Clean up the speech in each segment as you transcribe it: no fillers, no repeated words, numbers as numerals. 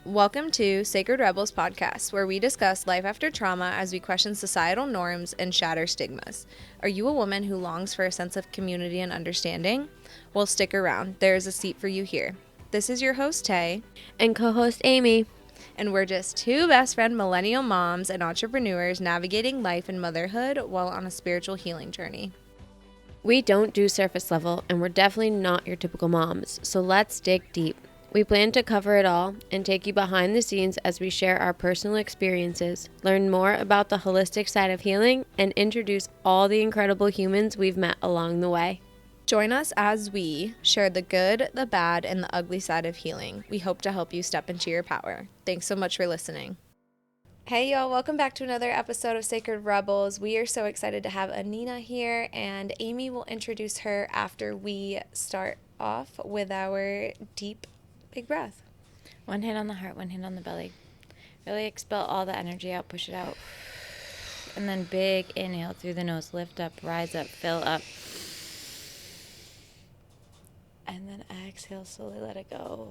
Welcome to Sacred Rebels podcast, where we discuss life after trauma as we question societal norms and shatter stigmas. Are you a woman who longs for a sense of community and understanding? Well, stick around. There is a seat for you here. This is your host, Tay. And co-host Amy. And we're just two best friend millennial moms and entrepreneurs navigating life and motherhood while on a spiritual healing journey. We don't do surface level, and we're definitely not your typical moms, so let's dig deep. We plan to cover it all and take you behind the scenes as we share our personal experiences, learn more about the holistic side of healing, and introduce all the incredible humans we've met along the way. Join us as we share the good, the bad, and the ugly side of healing. We hope to help you step into your power. Thanks so much for listening. Hey y'all, welcome back to another episode of Sacred Rebels. We are so excited to have Anena here, and Amy will introduce her after we start off with our deep big breath. One hand on the heart, one hand on the belly. Really expel all the energy out, push it out. And then big inhale through the nose, lift up, rise up, fill up. And then exhale, slowly let it go.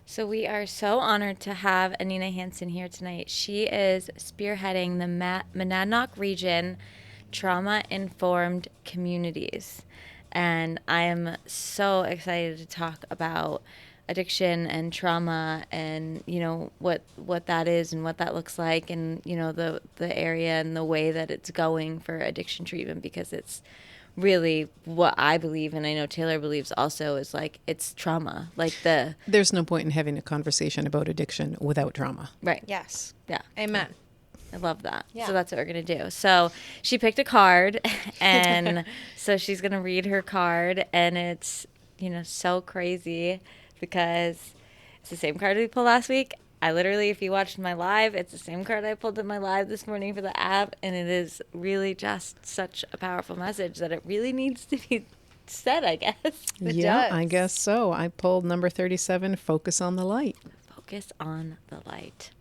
So we are so honored to have Anena Hansen here tonight. She is spearheading the Monadnock region trauma-informed communities. And I am so excited to talk about addiction and trauma and, you know, what that is and what that looks like and, you know, the area and the way that it's going for addiction treatment, because it's really what I believe, and I know Taylor believes also, is like it's trauma. Like there's no point in having a conversation about addiction without trauma. Right. Yes. Yeah. Amen. I love that. Yeah. So that's what we're going to do. So she picked a card, and so she's going to read her card, and it's, you know, so crazy because it's the same card we pulled last week. I literally, if you watched my live, it's the same card I pulled in my live this morning for the app, and it is really just such a powerful message that it really needs to be said, I guess. Yeah, I guess so. I pulled number 37, focus on the light. Focus on the light.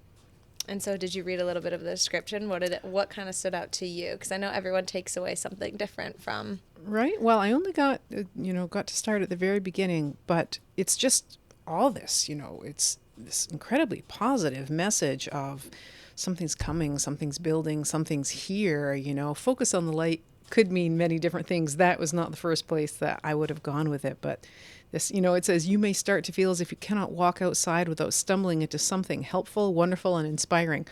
And so did you read a little bit of the description? What kind of stood out to you? Because I know everyone takes away something different from... Right. Well, I only got to start at the very beginning, but it's just all this, it's this incredibly positive message of something's coming, something's building, something's here, Focus on the light could mean many different things. That was not the first place that I would have gone with it, but this, it says you may start to feel as if you cannot walk outside without stumbling into something helpful, wonderful, and inspiring.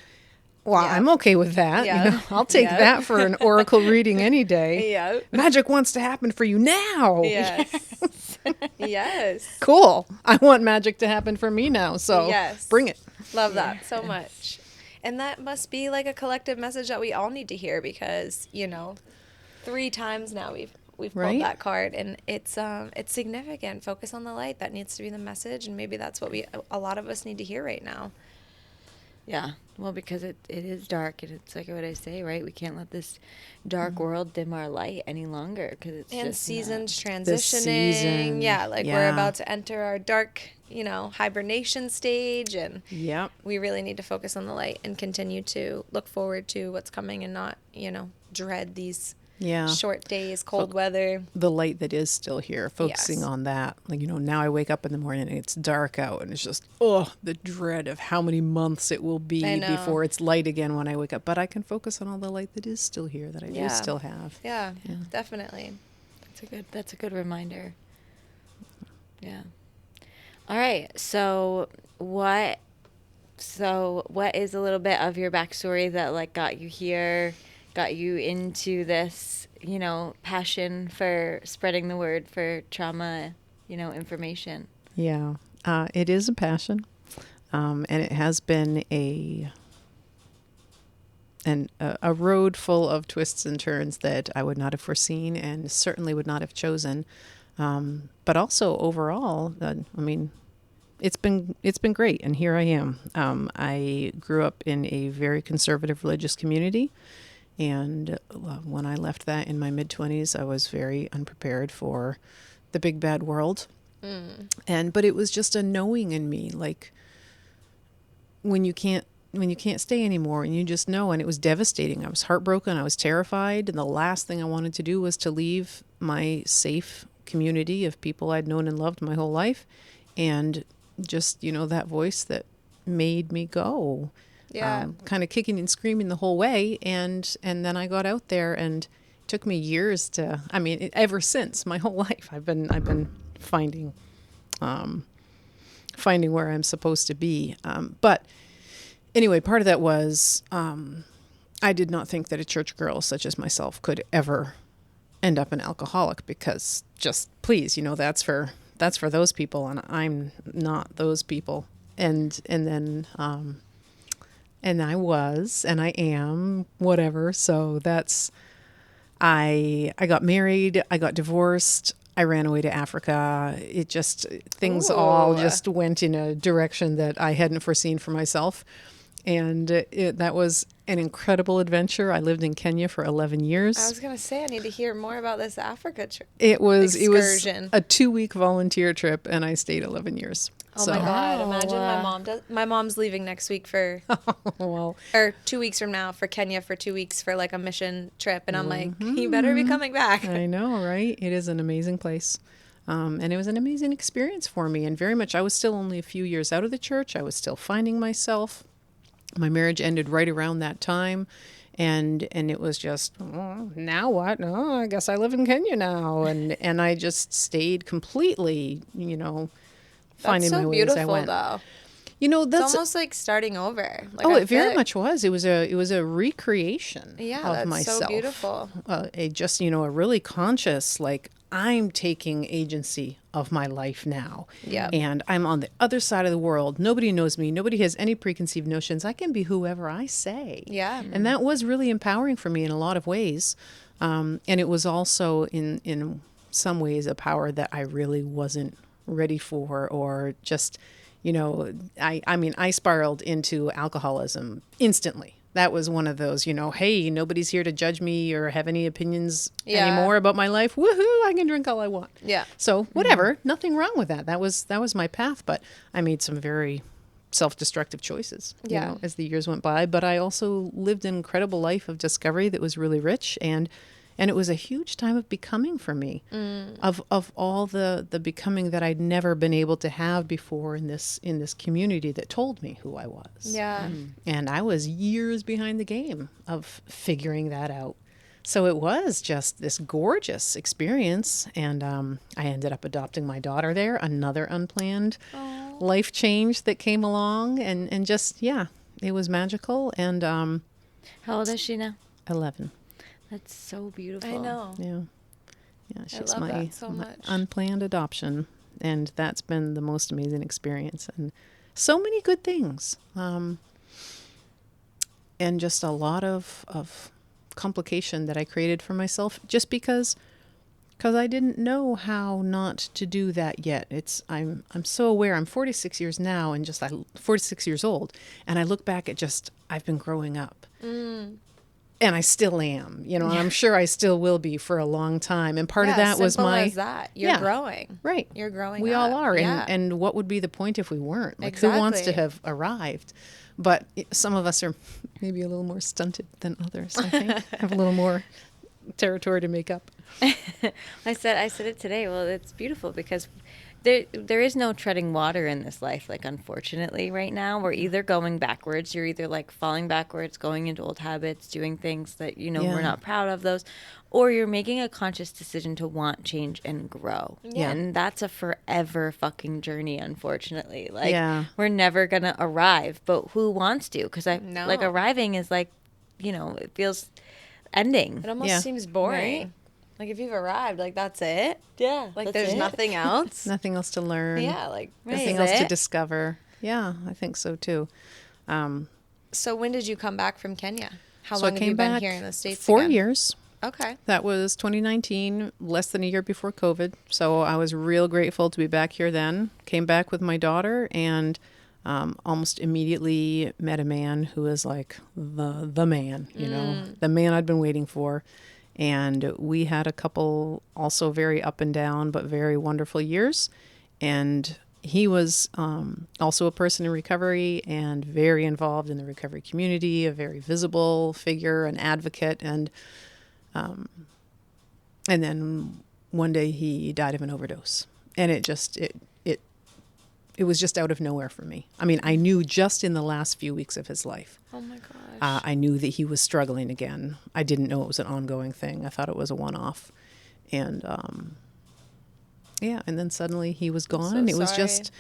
Well, yeah. I'm okay with that. Yeah. I'll take that for an oracle reading any day. Yeah. Magic wants to happen for you now. Yes. Yes. Cool. I want magic to happen for me now. So bring it. Love that so much. And that must be like a collective message that we all need to hear because, 3 times now we've pulled that card, and it's significant. Focus on the light. That needs to be the message, and maybe that's what a lot of us need to hear right now. Yeah, well, because it is dark, and it's like what I say, right? We can't let this dark world dim our light any longer, because it's and just seasons transitioning. We're about to enter our dark, hibernation stage, and we really need to focus on the light and continue to look forward to what's coming and not, dread these short days, cold weather. The light that is still here, focusing on that. Like, now I wake up in the morning and it's dark out, and it's just, the dread of how many months it will be before it's light again when I wake up. But I can focus on all the light that is still here, that I do still have. Yeah, definitely. That's a good reminder. Yeah. All right. So what is a little bit of your backstory that got you here? Got you into this, passion for spreading the word for trauma, information? Yeah, it is a passion, and it has been a road full of twists and turns that I would not have foreseen and certainly would not have chosen. But also overall, it's been great, and here I am. I grew up in a very conservative religious community. And when I left that in my mid-20s, I was very unprepared for the big bad world. But it was just a knowing in me, like when you can't stay anymore and you just know, and it was devastating. I was heartbroken. I was terrified. And the last thing I wanted to do was to leave my safe community of people I'd known and loved my whole life. And just, that voice that made me go. Yeah. Kind of kicking and screaming the whole way. And then I got out there, and it took me years to, ever since, my whole life, I've been finding where I'm supposed to be. But anyway, part of that was, I did not think that a church girl such as myself could ever end up an alcoholic, because just please, that's for those people, and I'm not those people. And then and I was, and I am, whatever. So that's, I got married, I got divorced, I ran away to Africa. It just, things all just went in a direction that I hadn't foreseen for myself. And that was an incredible adventure. I lived in Kenya for 11 years. I was going to say, I need to hear more about this Africa trip. It was excursion. A 2-week volunteer trip, and I stayed 11 years. Oh my God. Imagine my mom's leaving next week for, or 2 weeks from now for Kenya for 2 weeks for like a mission trip. And I'm like, you better be coming back. I know, right? It is an amazing place. And it was an amazing experience for me. And very much, I was still only a few years out of the church. I was still finding myself. My marriage ended right around that time. And it was just, now what? Oh, I guess I live in Kenya now. And I just stayed completely, finding my way as I went. That's so beautiful, though. That's it's almost like starting over. Like, it very much was. It was a recreation of myself. So beautiful. A really conscious, like, I'm taking agency of my life now. Yeah. And I'm on the other side of the world. Nobody knows me. Nobody has any preconceived notions. I can be whoever I say. Yeah. And that was really empowering for me in a lot of ways. And it was also in some ways a power that I really wasn't ready for, or just, I spiraled into alcoholism instantly. That was one of those, hey, nobody's here to judge me or have any opinions anymore about my life. Woohoo, I can drink all I want. Yeah. So whatever, nothing wrong with that. That was my path, but I made some very self-destructive choices, as the years went by. But I also lived an incredible life of discovery that was really rich, and it was a huge time of becoming for me, of all the becoming that I'd never been able to have before in this community that told me who I was. Yeah. And I was years behind the game of figuring that out. So it was just this gorgeous experience. And I ended up adopting my daughter there, another unplanned life change that came along. And just, it was magical. And How old is she now? 11. That's so beautiful. I know. Yeah, she's love my that so much. unplanned adoption, and that's been the most amazing experience, and so many good things, and just a lot of complication that I created for myself just because I didn't know how not to do that yet. I'm so aware. I'm 46 years now, and just 46 years old, and I look back at just I've been growing up. And I still am, and I'm sure I still will be for a long time. And part of that was simple as that. You're growing. Right. You're growing We all are. Yeah. And what would be the point if we weren't? Like, Exactly. who wants to have arrived? But some of us are maybe a little more stunted than others, I think. Have a little more territory to make up. I said it today. Well, it's beautiful because there is no treading water in this life. Like, unfortunately, right now we're either going backwards. You're either like falling backwards, going into old habits, doing things that we're not proud of those, or you're making a conscious decision to want change and grow. Yeah. And that's a forever fucking journey. Unfortunately, we're never gonna arrive. But who wants to? Because like arriving is like, it feels ending. It almost seems boring. Right? Like, if you've arrived, like, that's it? Yeah. Like, there's nothing else? Nothing else to learn. Yeah, like, nothing else to discover. Yeah, I think so, too. So when did you come back from Kenya? How So long I have came you been back here in the States 4 again? years. Okay. That was 2019, less than a year before COVID. So I was real grateful to be back here then. Came back with my daughter and almost immediately met a man who was like the man, the man I'd been waiting for. And we had a couple also very up and down, but very wonderful years. And he was also a person in recovery and very involved in the recovery community, a very visible figure, an advocate. And then one day he died of an overdose, and it was just out of nowhere for me. I mean, I knew just in the last few weeks of his life. Oh my gosh. I knew that he was struggling again. I didn't know it was an ongoing thing. I thought it was a one-off. And, and then suddenly he was gone. so And it was sorry. just,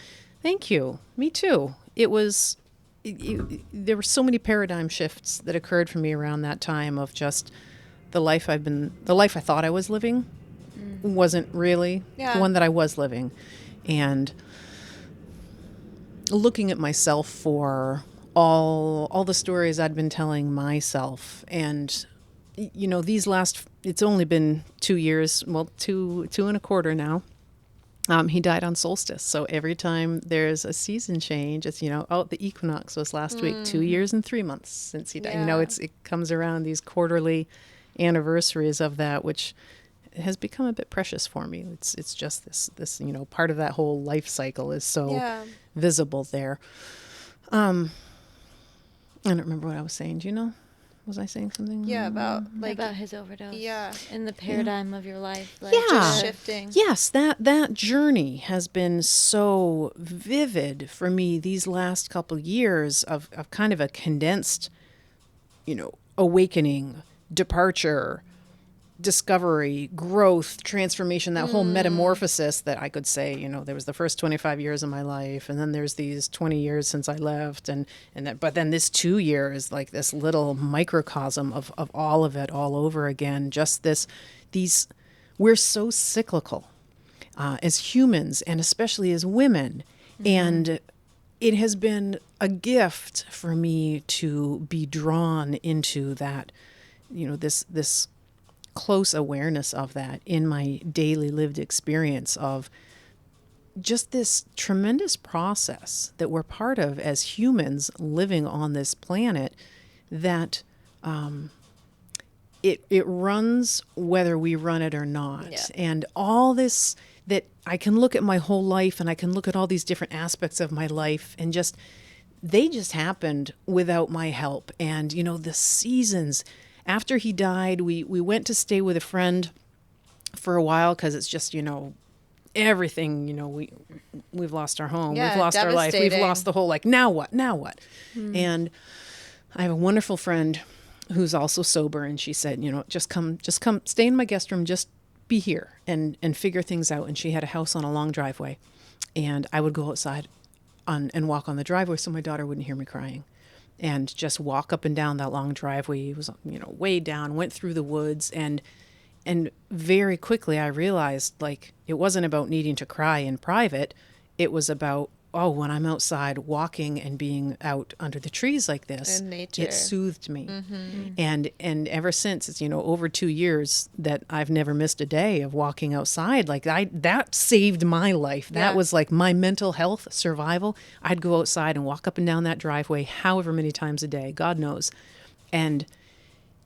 thank you. Me too. It was, there were so many paradigm shifts that occurred for me around that time of just the life I thought I was living wasn't really the one that I was living. And looking at myself for all the stories I'd been telling myself. And, it's only been 2 years, well, two and a quarter now. He died on solstice. So every time there's a season change, it's, the equinox was last week, 2 years and 3 months since he died. Yeah. It comes around these quarterly anniversaries of that, which has become a bit precious for me. It's just this part of that whole life cycle is so visible there. I don't remember what I was saying. Do you know? Was I saying something? Yeah, about his overdose. Yeah. In the paradigm of your life. just shifting. Yes, that journey has been so vivid for me these last couple years of kind of a condensed, awakening, departure, discovery, growth, transformation, that whole metamorphosis that I could say, there was the first 25 years of my life, and then there's these 20 years since I left, but then this 2 years, like this little microcosm of all of it all over again. Just we're so cyclical as humans, and especially as women. And it has been a gift for me to be drawn into that, this close awareness of that in my daily lived experience of just this tremendous process that we're part of as humans living on this planet, that it runs whether we run it or not. Yeah. And all this, that I can look at my whole life and I can look at all these different aspects of my life, and they just happened without my help. And the seasons after he died, we went to stay with a friend for a while, because it's just, everything, we've lost our home, Yeah, we've lost our life, we've devastating. lost the whole, now what? And I have a wonderful friend who's also sober, and she said, just come, stay in my guest room, just be here and figure things out. And she had a house on a long driveway, and I would go outside and walk on the driveway so my daughter wouldn't hear me crying. And just walk up and down that long driveway. It was, way down, went through the woods. And very quickly I realized, it wasn't about needing to cry in private. It was about, when I'm outside walking and being out under the trees like this, In nature. it soothed me. And ever since, it's, over 2 years that I've never missed a day of walking outside. That saved my life. That was like my mental health survival. I'd go outside and walk up and down that driveway however many times a day, God knows. And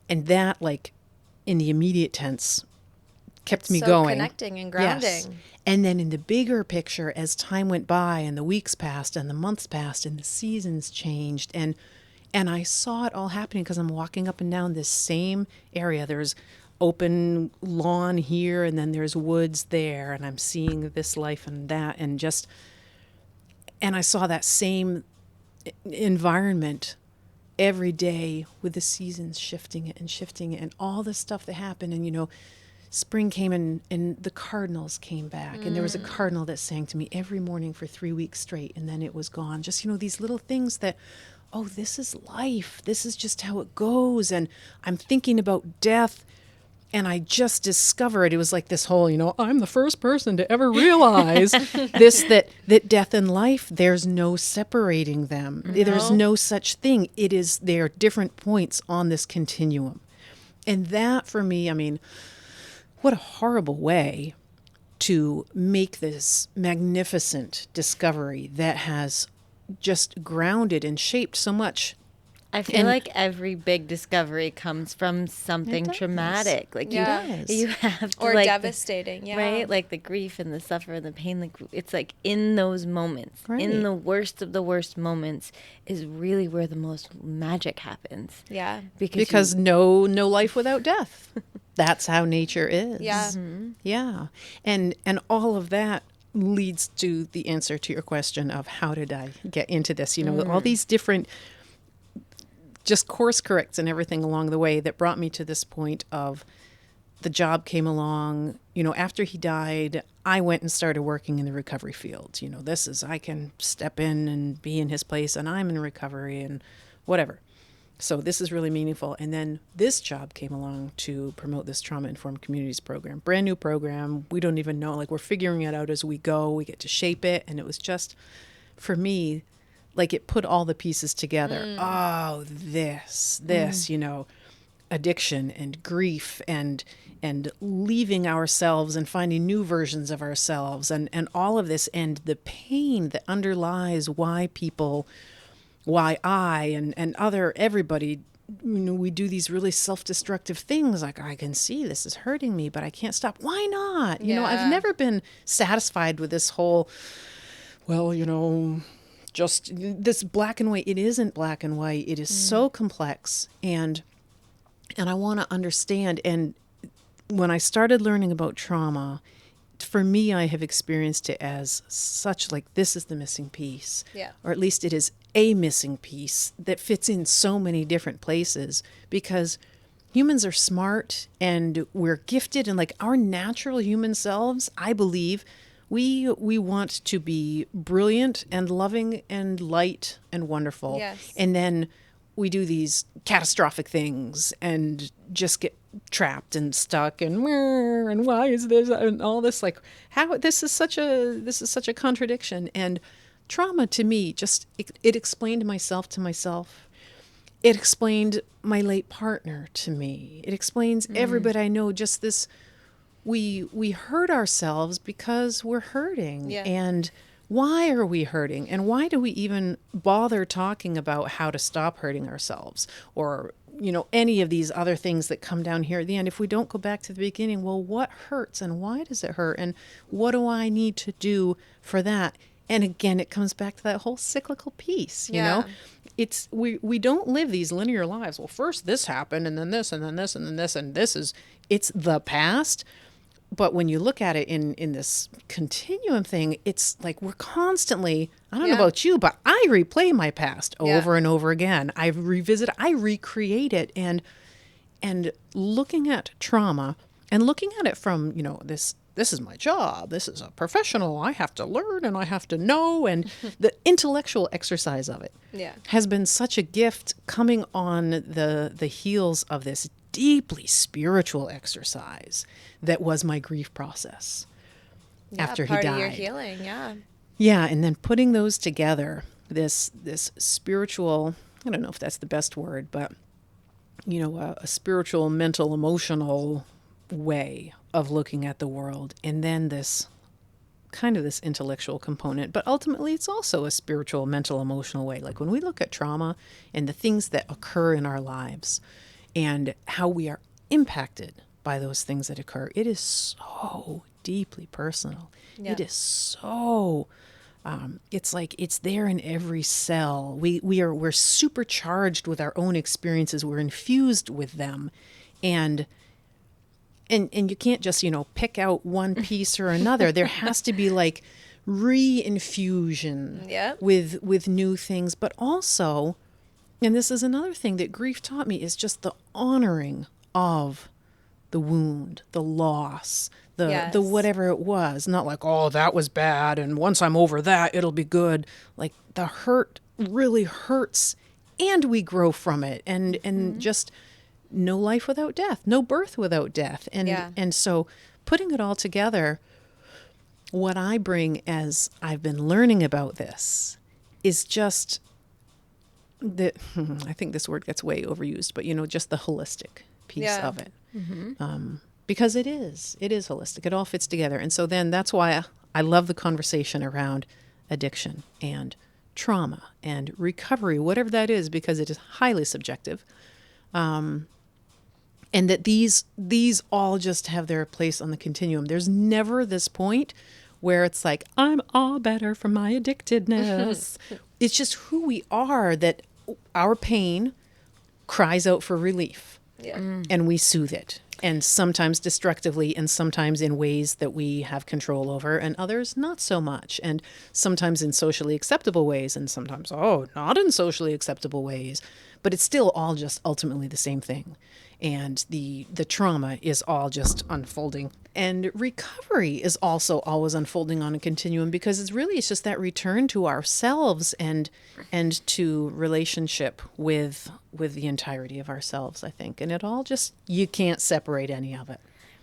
that, in the immediate tense, kept me so going. Connecting and grounding. Yes. And then in the bigger picture, as time went by and the weeks passed and the months passed and the seasons changed, and I saw it all happening because I'm walking up and down this same area. There's open lawn here, and then there's woods there, and I'm seeing this life and that, and I saw that same environment every day with the seasons shifting it and all the stuff that happened. And spring came and the cardinals came back, and there was a cardinal that sang to me every morning for 3 weeks straight, and then it was gone. Just these little things that, this is life, this is just how it goes. And I'm thinking about death, and I just discovered, it was like this whole, I'm the first person to ever realize that death and life, there's no separating them. There's no such thing. They're different points on this continuum. And that, for me, what a horrible way to make this magnificent discovery that has just grounded and shaped so much. I feel like every big discovery comes from something traumatic. You have to, Or devastating, right? Like the grief and the suffering and the pain. It's in those moments, in the worst of the worst moments, is really where the most magic happens. Yeah. Because no life without death. That's how nature is. Yeah. Yeah. And all of that leads to the answer to your question of how did I get into this? You know, all these different just course corrects and everything along the way that brought me to this point of the job came along. You know, after he died, I went and started working in the recovery field. You know, this is, I can step in and be in his place and I'm in recovery and whatever. So this is really meaningful. And then this job came along to promote this trauma-informed communities program. Brand new program. We don't even know, like we're figuring it out as we go. We get to shape it. And it was just, for me, like it put all the pieces together. Oh, this, you know, addiction and grief and leaving ourselves and finding new versions of ourselves and all of this and the pain that underlies why I and everybody, you know, we do these really self-destructive things. Like, I can see this is hurting me, but I can't stop. Why not? You know, I've never been satisfied with this whole, well, you know, just this black and white. It isn't black and white. It is so complex. And I want to understand. And when I started learning about trauma, for me, I have experienced it as such, like, this is the missing piece. Yeah. Or at least it is a missing piece that fits in so many different places, because humans are smart and we're gifted, and like our natural human selves, I believe, we want to be brilliant and loving and light and wonderful. Yes. And then we do these catastrophic things and just get trapped and stuck and why is this and all this, like, how this is such a contradiction. And trauma to me just it explained myself to myself. It explained my late partner to me. It explains everybody I know. Just this, we hurt ourselves because we're hurting. Yeah. And why are we hurting? And why do we even bother talking about how to stop hurting ourselves? Or, you know, any of these other things that come down here at the end. If we don't go back to the beginning, well, what hurts and why does it hurt? And what do I need to do for that? And again, it comes back to that whole cyclical piece, you know? It's, we don't live these linear lives. Well, first this happened and then this and then this and then this and this is, it's the past. But when you look at it in this continuum thing, it's like we're constantly, I don't know about you, but I replay my past over and over again. I revisit, I recreate it. And looking at trauma and looking at it from, you know, this is my job. This is a professional. I have to learn and I have to know. And the intellectual exercise of it has been such a gift coming on the heels of this deeply spiritual exercise that was my grief process after he died. Part of your healing, Yeah, and then putting those together, this spiritual, I don't know if that's the best word, but, you know, a spiritual, mental, emotional way of looking at the world, and then this kind of this intellectual component, but ultimately it's also a spiritual, mental, emotional way. Like when we look at trauma and the things that occur in our lives and how we are impacted by those things that occur, it is so deeply personal. It is so, it's like it's there in every cell. We're supercharged with our own experiences. We're infused with them, and you can't just, you know, pick out one piece or another. There has to be like re-infusion with new things, but also, and this is another thing that grief taught me, is just the honoring of the wound, the loss, the whatever it was. Not like, oh, that was bad, and once I'm over that, it'll be good. Like the hurt really hurts, and we grow from it, and just no life without death, no birth without death, and so putting it all together, what I bring as I've been learning about this is just that, I think this word gets way overused, but, you know, just the holistic piece of it. Because it is holistic. It all fits together. And so then that's why I love the conversation around addiction and trauma and recovery, whatever that is, because it is highly subjective. And that these all just have their place on the continuum. There's never this point where it's like, I'm all better from my addictedness. It's just who we are, that our pain cries out for relief. Yeah. and we soothe it. And sometimes destructively, and sometimes in ways that we have control over, and others not so much. And sometimes in socially acceptable ways, and sometimes, not in socially acceptable ways. But it's still all just ultimately the same thing. And the trauma is all just unfolding. And recovery is also always unfolding on a continuum, because it's just that return to ourselves and to relationship with the entirety of ourselves, I think. And it all just, you can't separate any of it.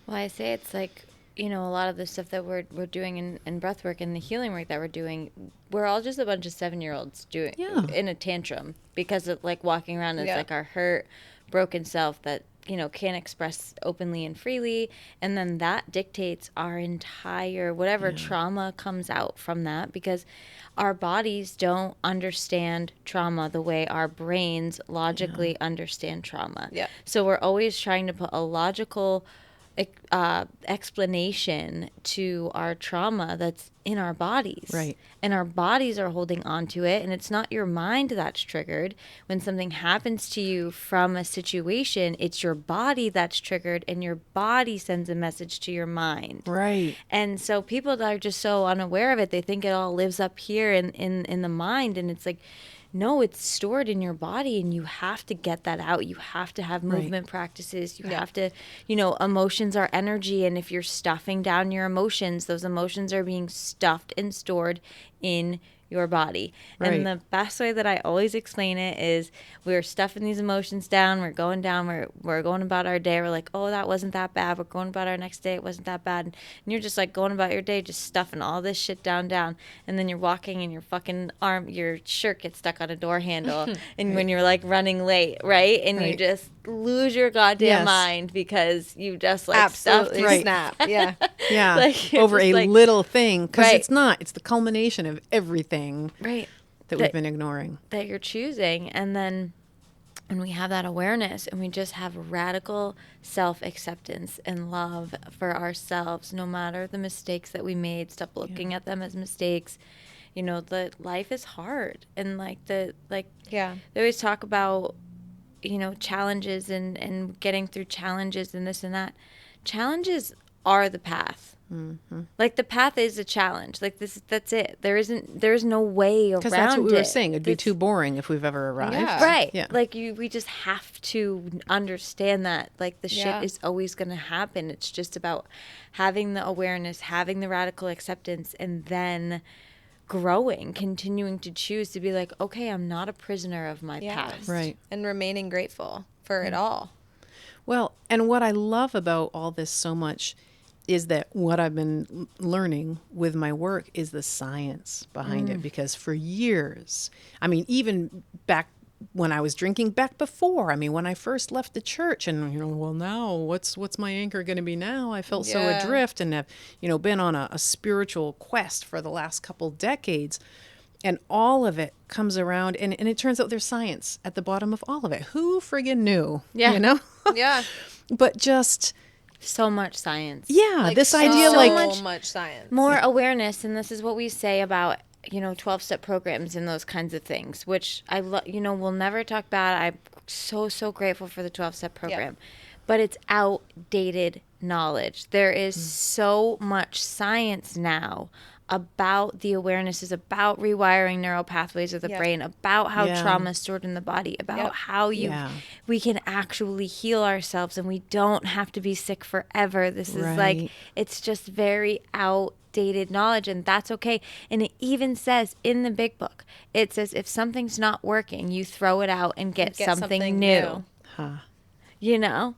Well, I say it's like, a lot of the stuff that we're doing in breath work and the healing work that we're doing, we're all just a bunch of 7-year-olds doing in a tantrum because of like walking around as like our hurt, broken self that, can't express openly and freely. And then that dictates our entire, whatever trauma comes out from that, because our bodies don't understand trauma the way our brains logically understand trauma. Yeah. So we're always trying to put a logical explanation to our trauma that's in our bodies. Right. And our bodies are holding on to it. And it's not your mind that's triggered. When something happens to you from a situation, it's your body that's triggered, and your body sends a message to your mind. Right. And so people that are just so unaware of it, they think it all lives up here in the mind. And it's like, no, it's stored in your body, and you have to get that out. You have to have movement practices. You have to, emotions are energy. And if you're stuffing down your emotions, those emotions are being stuffed and stored in your body. Right. And the best way that I always explain it is we're stuffing these emotions down. We're going down. We're going about our day. We're like, oh, that wasn't that bad. We're going about our next day. It wasn't that bad. And you're just like going about your day, just stuffing all this shit down. And then you're walking and your fucking your shirt gets stuck on a door handle. And when you're like running late, right? And you just lose your goddamn mind because you just like absolutely stuffed snap. Yeah. Yeah. Like, over a like, little thing. Because Right. it's the culmination of everything right. that we've been ignoring. That you're choosing. And then when we have that awareness and we just have radical self-acceptance and love for ourselves, no matter the mistakes that we made, stop looking at them as mistakes. The life is hard. And they always talk about, challenges and getting through challenges and this and that. Challenges are the path. Mm-hmm. Like the path is a challenge. Like that's it. There's no way around it. Because that's what we were saying. It'd be too boring if we've ever arrived. Yeah. Right. Yeah. Like we just have to understand that like the shit is always going to happen. It's just about having the awareness, having the radical acceptance, and then growing, continuing to choose to be like, okay, I'm not a prisoner of my past. Right. And remaining grateful for it all. Well, and what I love about all this so much is that what I've been learning with my work is the science behind it. Because for years, even back when I was drinking, back before, when I first left the church and, well, now what's my anchor going to be now? I felt so adrift and have, been on a spiritual quest for the last couple decades. And all of it comes around, and it turns out there's science at the bottom of all of it. Who friggin' knew? Yeah. Yeah. But just... so much science. Yeah, this idea so much science. More awareness, and this is what we say about 12-step programs and those kinds of things, which I love. We'll never talk about. I'm so grateful for the 12-step program, but it's outdated knowledge. There is so much science now about the awareness, is about rewiring neural pathways of the brain, about how trauma is stored in the body, about how we can actually heal ourselves, and we don't have to be sick forever. This is like, it's just very outdated knowledge, and that's okay. And it even says in the big book, it says if something's not working, you throw it out and get something new. Huh.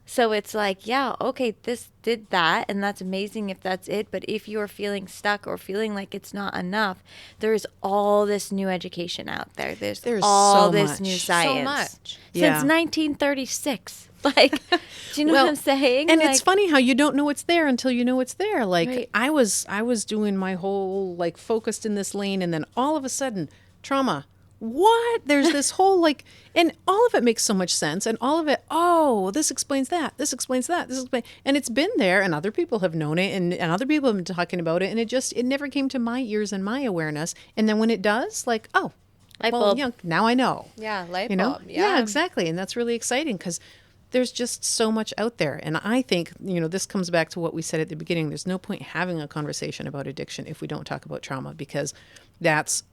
So it's like, okay, this did that, and that's amazing if that's it. But if you're feeling stuck or feeling like it's not enough, there's all this new education out there. There's all so this much. new science. So much. Since 1936. Like, do you know what I'm saying? And like, it's funny how you don't know it's there until you know it's there. Like Right. I was doing my whole focused in this lane, and then all of a sudden trauma. What? There's this whole and all of it makes so much sense, and all of it, this explains that, this explains that, and it's been there, and other people have known it, and other people have been talking about it, and it never came to my ears and my awareness, and then when it does, Light bulb. now I know. Yeah, light You know? bulb. Yeah, exactly, and that's really exciting because there's just so much out there. And I think, this comes back to what we said at the beginning. There's no point having a conversation about addiction if we don't talk about trauma, because that's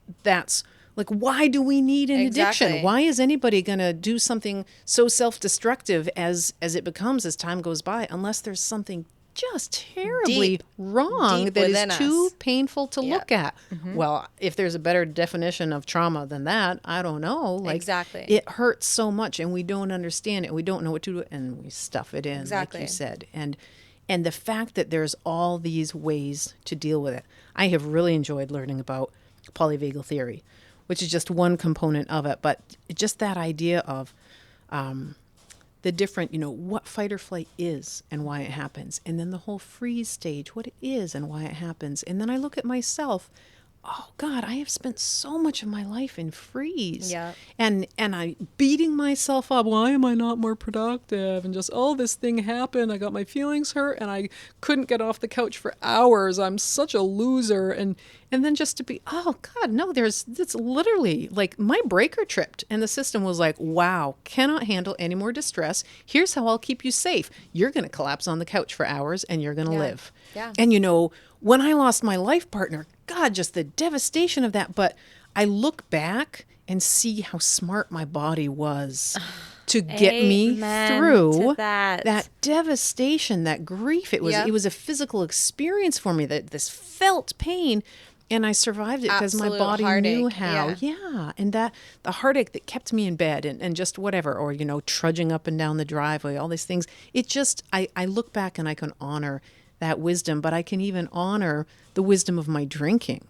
like, why do we need an addiction? Why is anybody going to do something so self-destructive as it becomes as time goes by, unless there's something just terribly wrong that is too painful to look at? Well, if there's a better definition of trauma than that, I don't know. Like, Exactly. It hurts so much and we don't understand it. We don't know what to do, and we stuff it in, Exactly. like you said. And the fact that there's all these ways to deal with it. I have really enjoyed learning about polyvagal theory, which is just one component of it. But just that idea of the different, what fight or flight is and why it happens. And then the whole freeze stage, what it is and why it happens. And then I look at myself, oh God, I have spent so much of my life in freeze. Yeah. And I beating myself up. Why am I not more productive? And just, this thing happened. I got my feelings hurt and I couldn't get off the couch for hours. I'm such a loser. And then just to be, oh God, no, it's literally like my breaker tripped and the system was like, wow, cannot handle any more distress. Here's how I'll keep you safe. You're going to collapse on the couch for hours and you're going to live. Yeah. And when I lost my life partner, God, just the devastation of that. But I look back and see how smart my body was to get me through that devastation, that grief. It was a physical experience for me, that this felt pain. And I survived it because my body knew how. Yeah. And that the heartache that kept me in bed and just whatever, or, trudging up and down the driveway, all these things. It just, I look back and I can honor that wisdom, but I can even honor the wisdom of my drinking.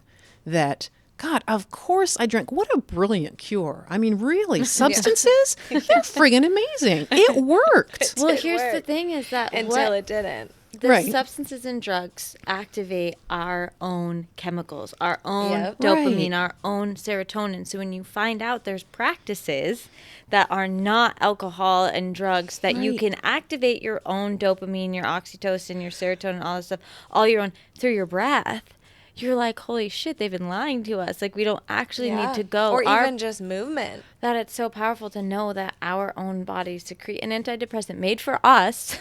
That, God, of course I drank. What a brilliant cure. I mean, really, substances, they're friggin' amazing. It worked. Well, here's the thing is that until it didn't. The substances and drugs activate our own chemicals, our own dopamine, our own serotonin. So when you find out there's practices that are not alcohol and drugs, that you can activate your own dopamine, your oxytocin, your serotonin, all this stuff, all your own through your breath, you're like, holy shit, they've been lying to us. Like, we don't actually need to go. Or even just movement. That it's so powerful to know that our own bodies secrete an antidepressant made for us,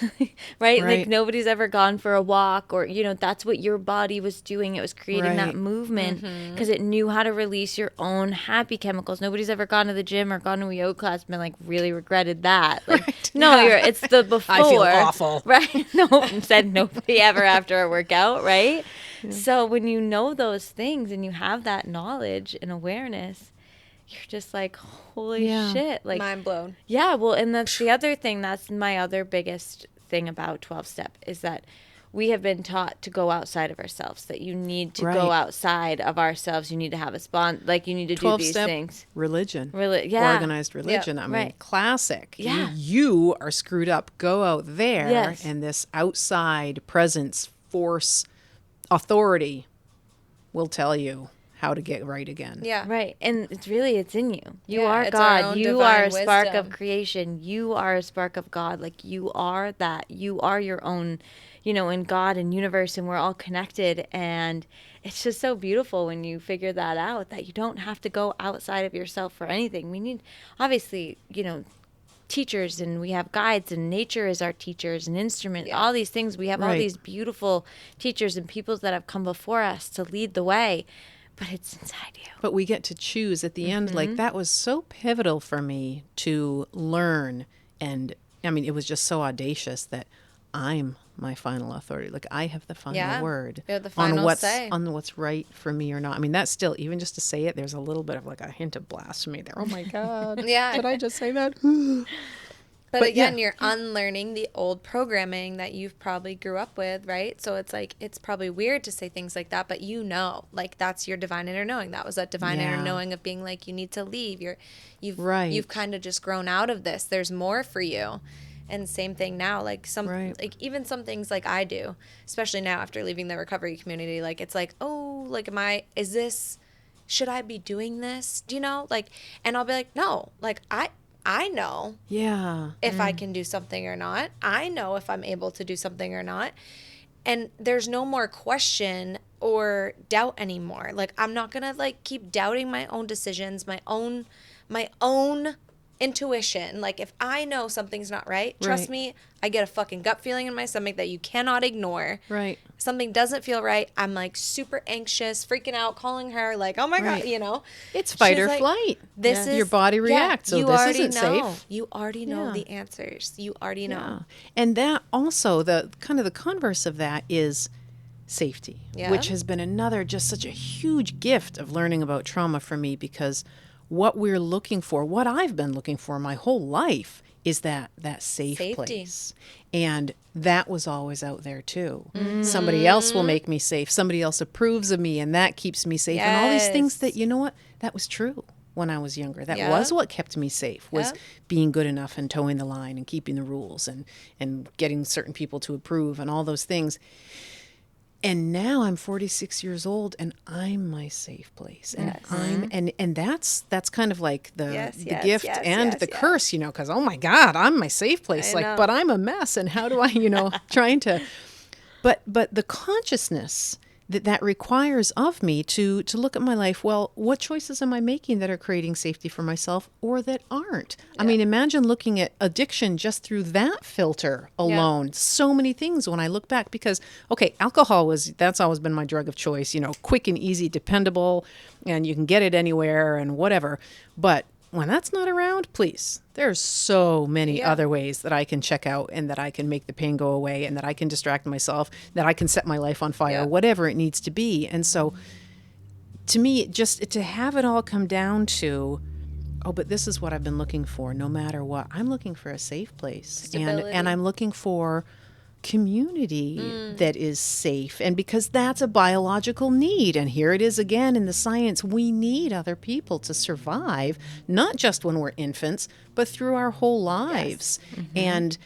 right? Like, nobody's ever gone for a walk or, that's what your body was doing. It was creating that movement because it knew how to release your own happy chemicals. Nobody's ever gone to the gym or gone to a yoga class and been like, really regretted that. Like, it's the before. I feel awful. Right? No, said nobody ever after a workout, right? Yeah. So when you know those things and you have that knowledge and awareness, you're just like, holy shit. Like, mind blown. Yeah. Well, and that's the other thing. That's my other biggest thing about 12-step is that we have been taught to go outside of ourselves, that you need to go outside of ourselves. You need to have a like you need to do these things. Religion. Organized religion. Yep. I mean, classic. Yeah. You are screwed up. Go out there and this outside presence, force, authority will tell you how to get right again. Yeah. Right. And it's in you. You are God. You are a spark of creation. You are a spark of God. Like, you are that. You are your own, in God and universe, and we're all connected. And it's just so beautiful when you figure that out, that you don't have to go outside of yourself for anything. We need, obviously, teachers, and we have guides, and nature is our teachers, and instruments, all these things. We have all these beautiful teachers and people that have come before us to lead the way, but it's inside you. But we get to choose at the end. Like, that was so pivotal for me to learn. And I mean, it was just so audacious that I'm my final authority. Like, I have the final word the final say on what's right for me or not. I mean, that's still, even just to say it, there's a little bit of like a hint of blasphemy there. Oh my God. Did I just say that? But again, you're unlearning the old programming that you've probably grew up with, right? So it's like, it's probably weird to say things like that, but like, that's your divine inner knowing. That was that divine inner knowing of being like, you need to leave. You've kind of just grown out of this. There's more for you. And same thing now, like like even some things like I do, especially now after leaving the recovery community, like, it's like, oh, like, should I be doing this? Do you know? Like, and I'll be like, no, like, I know if I can do something or not. I know if I'm able to do something or not. And there's no more question or doubt anymore. Like, I'm not going to like keep doubting my own decisions, my own intuition. Like, if I know something's not right, trust Right. me, I get a fucking gut feeling in my stomach that you cannot ignore. Right. Something doesn't feel right. I'm like super anxious, freaking out, calling her, like, oh my Right. God, you know? It's fight She's or like, flight. This is Your body reacts. So you this already isn't know. safe. You already know Yeah. the answers. You already know. Yeah. And that also, the kind of the converse of that is safety, Yeah. which has been another just such a huge gift of learning about trauma for me, because what we're looking for, what I've been looking for my whole life, is that safe Safety. place. And that was always out there too. Mm-hmm. Somebody else will make me safe. Somebody else approves of me, and that keeps me safe. And all these things that, Yes. you know what? That was true when I was younger. That Yeah. was what kept me safe, was Yeah. being good enough and towing the line and keeping the rules and getting certain people to approve and all those things. And now I'm 46 years old and I'm my safe place. And and that's kind of like the Yes, the yes, gift yes, and yes, the yes. curse, you know, because, oh my God, I'm my safe place. I Like, know. but I'm a mess. And how do I, you know, trying to, but the consciousness that requires of me to look at my life, well, what choices am I making that are creating safety for myself or that aren't? I mean, imagine looking at addiction just through that filter alone. So many things when I look back, because, okay, alcohol that's always been my drug of choice, you know, quick and easy, dependable, and you can get it anywhere and whatever. But when that's not around, please, there's so many other ways that I can check out and that I can make the pain go away and that I can distract myself, that I can set my life on fire, whatever it needs to be. And so to me, just to have it all come down to, oh, but this is what I've been looking for no matter what. I'm looking for a safe place. Stability. And I'm looking for community that is safe, and because that's a biological need, and here it is again in the science, we need other people to survive, not just when we're infants but through our whole lives. And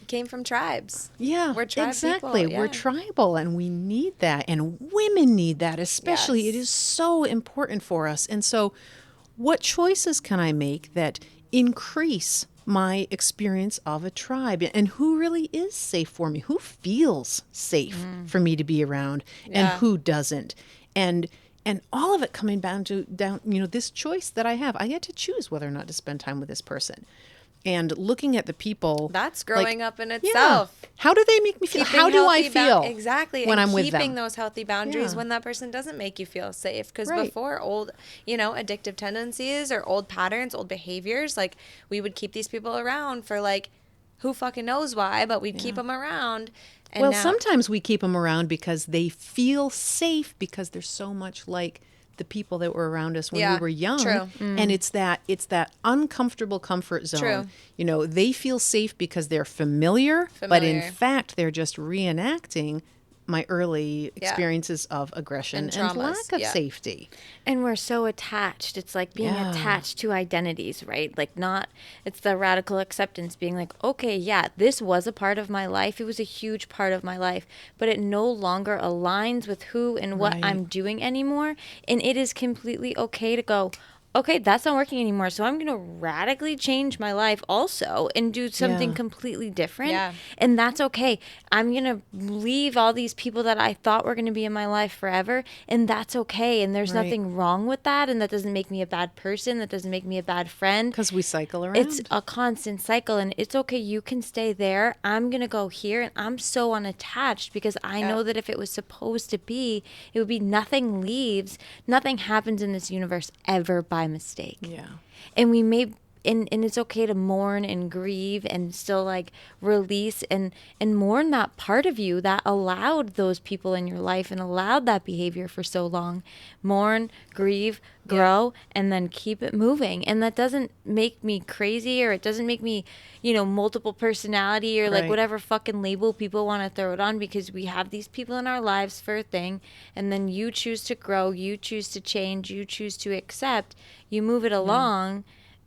Came from tribes. yeah, We're tribe exactly. people, We're yeah. tribal, and we need that, and women need that especially. Yes. It is so important for us. And so what choices can I make that increase my experience of a tribe, and who really is safe for me, who feels safe for me to be around, and who doesn't? And all of it coming down, you know, this choice that I have. I get to choose whether or not to spend time with this person. And looking at the people, That's growing like, up in itself. how do they make me feel? Keeping How do I healthy feel exactly, when and I'm with keeping them? those healthy boundaries Yeah. when that person doesn't make you feel safe? Because Right. before, old, you know, addictive tendencies or old patterns, old behaviors, like, we would keep these people around for, like, who fucking knows why, but we'd keep them around. And Well, now, sometimes we keep them around because they feel safe, because they're so much like the people that were around us when Yeah, we were young. true. And it's that uncomfortable comfort zone. True. You know, they feel safe because they're familiar, but in Familiar. fact they're just reenacting my early experiences of aggression And and traumas, lack of yeah. safety. And we're so attached. It's like being Yeah. attached to identities, right? Like, not, it's the radical acceptance, being like, okay, yeah, this was a part of my life. It was a huge part of my life, but it no longer aligns with who and what Right. I'm doing anymore. And it is completely okay to go, okay, that's not working anymore. So I'm going to radically change my life also and do something Yeah. completely different. Yeah. And that's okay. I'm going to leave all these people that I thought were going to be in my life forever. And that's okay. And there's Right. nothing wrong with that. And that doesn't make me a bad person. That doesn't make me a bad friend. Because we cycle around. It's a constant cycle, and it's okay. You can stay there. I'm going to go here, and I'm so unattached because I know that if it was supposed to be, it would be nothing leaves. Nothing happens in this universe ever by mistake. Yeah. And we may, and it's okay to mourn and grieve and still like release and mourn that part of you that allowed those people in your life and allowed that behavior for so long. Mourn, grieve, grow, and then keep it moving. And that doesn't make me crazy, or it doesn't make me, you know, multiple personality, or like Right. whatever fucking label people want to throw it on, because we have these people in our lives for a thing. And then you choose to grow, you choose to change, you choose to accept, you move it along.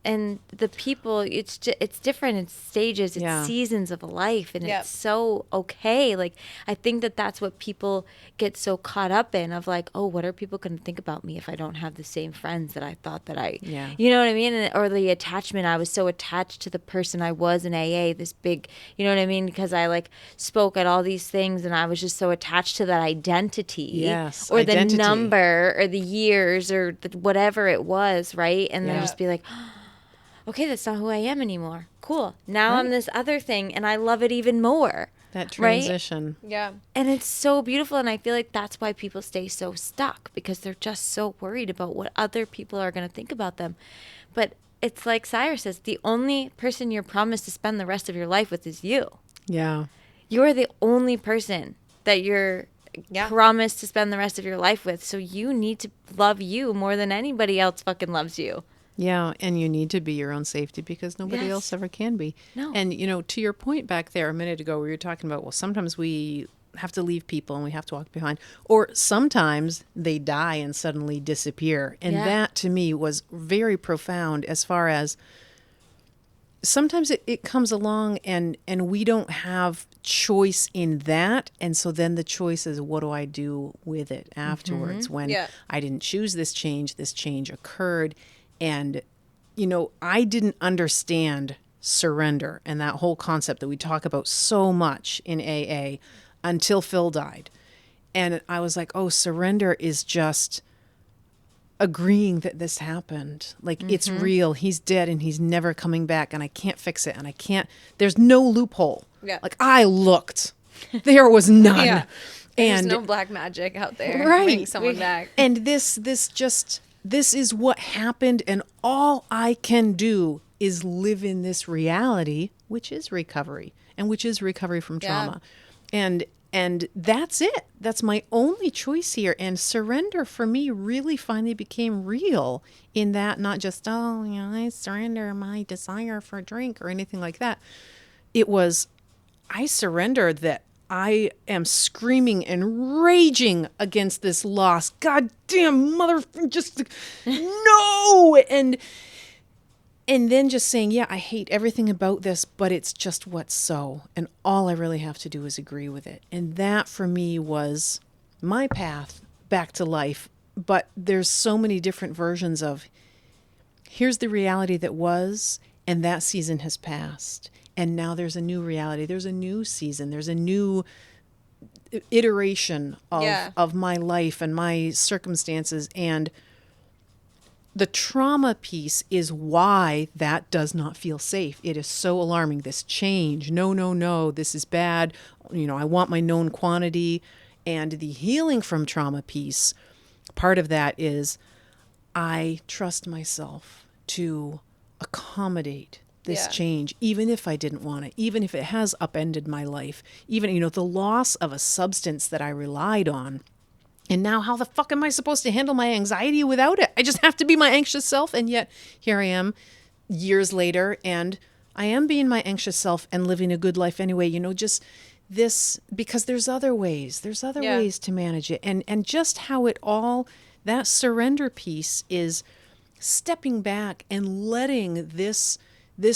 And the people, it's different. It's stages, it's Yeah. seasons of life, and Yep. it's so okay. Like, I think that's what people get so caught up in, of like, oh, what are people going to think about me if I don't have the same friends that I thought that I, Yeah. you know what I mean? Or the attachment. I was so attached to the person I was in AA, this big, you know what I mean? Because I like spoke at all these things, and I was just so attached to that identity, Yes, or identity. the number, or the years, or whatever it was, right? And then Yeah. just be like, okay, that's not who I am anymore. Cool. Now Right. I'm this other thing and I love it even more. That Right? transition. Yeah. And it's so beautiful. And I feel like that's why people stay so stuck, because they're just so worried about what other people are going to think about them. But it's like Cyrus says, the only person you're promised to spend the rest of your life with is you. Yeah. You're the only person that you're Yeah. promised to spend the rest of your life with. So you need to love you more than anybody else fucking loves you. Yeah, and you need to be your own safety because nobody Yes. else ever can be. No. And, you know, to your point back there a minute ago where you were talking about, well, sometimes we have to leave people and we have to walk behind, or sometimes they die and suddenly disappear. And Yeah. that to me was very profound as far as sometimes it comes along and we don't have choice in that. And so then the choice is, what do I do with it afterwards when Yeah. I didn't choose this change occurred. And, you know, I didn't understand surrender and that whole concept that we talk about so much in AA until Phil died. And I was like, oh, surrender is just agreeing that this happened. Like, it's real. He's dead and he's never coming back and I can't fix it. And I can't, there's no loophole. Yeah. Like, I looked, there was none. Yeah. There's And no black magic out there. Right. Bring someone back. and this is what happened, and all I can do is live in this reality, which is recovery, and which is recovery from trauma. And that's it. That's my only choice here. And surrender for me really finally became real in that, not just, oh, you know, I surrender my desire for a drink or anything like that. It was, I surrendered that I am screaming and raging against this loss. Goddamn mother, just no. And then just saying, yeah, I hate everything about this, but it's just what's so. And all I really have to do is agree with it. And that for me was my path back to life. But there's so many different versions of, here's the reality that was, and that season has passed. And now there's a new reality. There's a new season. There's a new iteration of my life and my circumstances. And the trauma piece is why that does not feel safe. It is so alarming. This change. No, this is bad. You know, I want my known quantity. And the healing from trauma piece, part of that is I trust myself to accommodate this change, even if I didn't want it, even if it has upended my life, even, you know, the loss of a substance that I relied on. And now how the fuck am I supposed to handle my anxiety without it? I just have to be my anxious self. And yet here I am years later, and I am being my anxious self and living a good life anyway, you know, just this, because there's other ways ways to manage it. And just how it all, that surrender piece is stepping back and letting this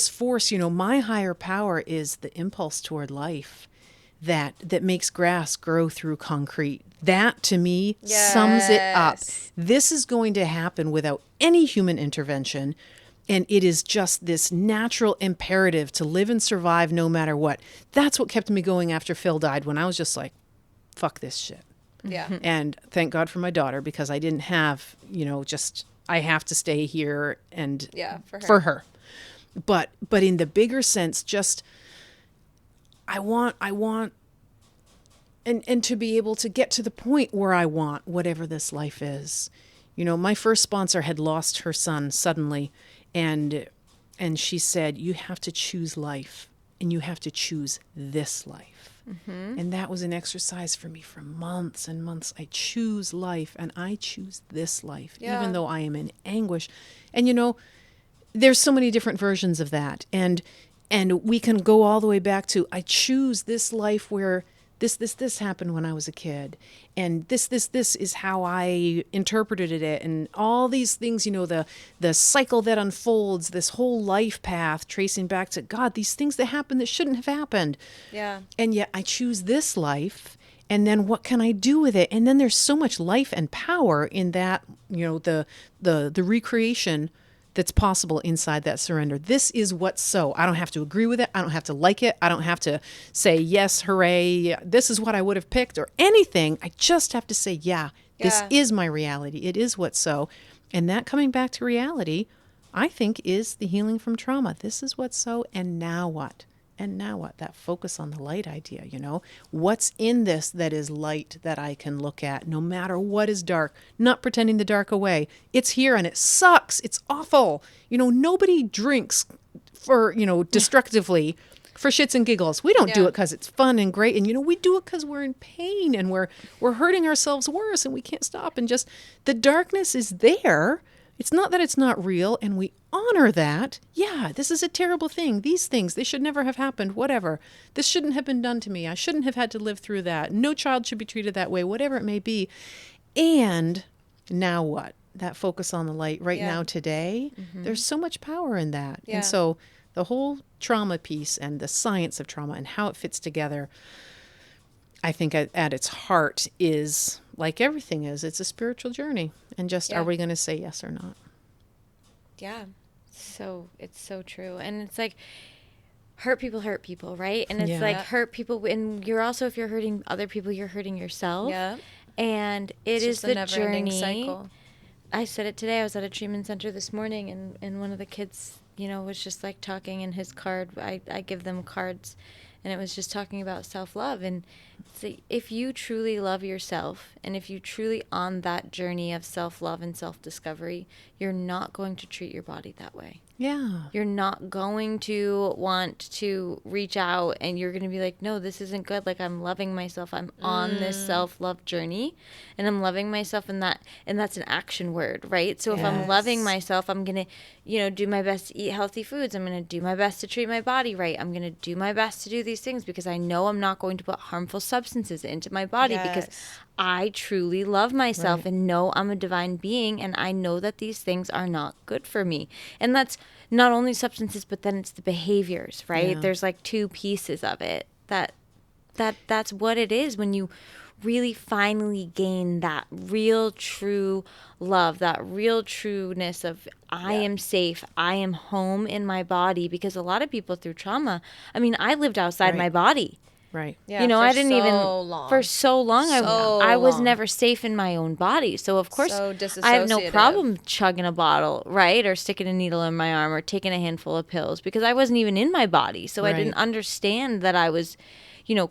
force, you know, my higher power is the impulse toward life that makes grass grow through concrete. That to me sums it up. This is going to happen without any human intervention. And it is just this natural imperative to live and survive no matter what. That's what kept me going after Phil died, when I was just like, fuck this shit. Yeah. And thank God for my daughter, because I didn't have, you know, just, I have to stay here and for her. But in the bigger sense, just I want and to be able to get to the point where I want whatever this life is. You know, my first sponsor had lost her son suddenly, and she said, you have to choose life, and you have to choose this life. Mm-hmm. And that was an exercise for me for months and months. I choose life, and I choose this life, even though I am in anguish. And, you know, there's so many different versions of that. And we can go all the way back to, I choose this life where this happened when I was a kid. And this is how I interpreted it. And all these things, you know, the cycle that unfolds, this whole life path tracing back to, God, these things that happened that shouldn't have happened. Yeah. And yet I choose this life. And then what can I do with it? And then there's so much life and power in that, you know, the recreation that's possible inside that surrender. This is what's so. I don't have to agree with it. I don't have to like it. I don't have to say, yes, hooray, this is what I would have picked or anything. I just have to say, this is my reality. It is what's so. And that coming back to reality, I think, is the healing from trauma. This is what's so, and now what? And now what? That focus on the light idea, What's in this that is light that I can look at no matter what is dark, not pretending the dark away. It's here and it sucks. It's awful. Nobody drinks for, destructively for shits and giggles. We don't do it because it's fun and great. And, we do it because we're in pain and we're hurting ourselves worse and we can't stop. And just the darkness is there. It's not that it's not real, and we honor that. Yeah, this is a terrible thing. These things, they should never have happened, whatever. This shouldn't have been done to me. I shouldn't have had to live through that. No child should be treated that way, whatever it may be. And now what? That focus on the light right now today, there's so much power in that. And so the whole trauma piece and the science of trauma and how it fits together, I think at its heart is, like everything is, it's a spiritual journey. And just, are we going to say yes or not? Yeah. It's so true. And it's like, hurt people, right? And it's like, hurt people. And you're also, if you're hurting other people, you're hurting yourself. Yeah. And it's is the journey. Cycle. I said it today. I was at a treatment center this morning, and one of the kids, was just like talking in his card. I give them cards, and it was just talking about self-love. And if you truly love yourself, and if you truly on that journey of self-love and self-discovery, you're not going to treat your body that way. Yeah. You're not going to want to reach out, and you're going to be like, no, this isn't good. Like, I'm loving myself. I'm on this self-love journey, and I'm loving myself, and that's an action word, right? So if I'm loving myself, I'm going to, do my best to eat healthy foods. I'm going to do my best to treat my body right. I'm going to do my best to do these things because I know I'm not going to put harmful substances into my body because I truly love myself and know I'm a divine being, and I know that these things are not good for me. And that's not only substances, but then it's the behaviors, right? Yeah. There's like two pieces of it. That's what it is when you really finally gain that real true love, that real trueness of I am safe, I am home in my body. Because a lot of people through trauma, I lived outside my body. Right. Yeah, I didn't for so long. I was long. never safe in my own body. So of course So I have no disassociative. problem chugging a bottle, right? Or sticking a needle in my arm or taking a handful of pills because I wasn't even in my body. So I didn't understand that I was,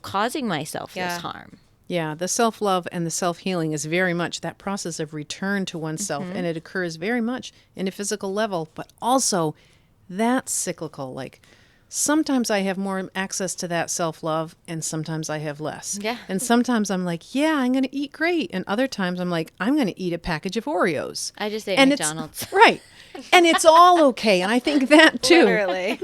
causing myself this harm. Yeah, the self-love and the self-healing is very much that process of return to oneself, and it occurs very much in a physical level, but also that's cyclical. Like, sometimes I have more access to that self-love, and sometimes I have less. Yeah. And sometimes I'm like, I'm going to eat great. And other times I'm like, I'm going to eat a package of Oreos. I just ate And McDonald's. Right. And it's all okay. And I think that, too, Literally.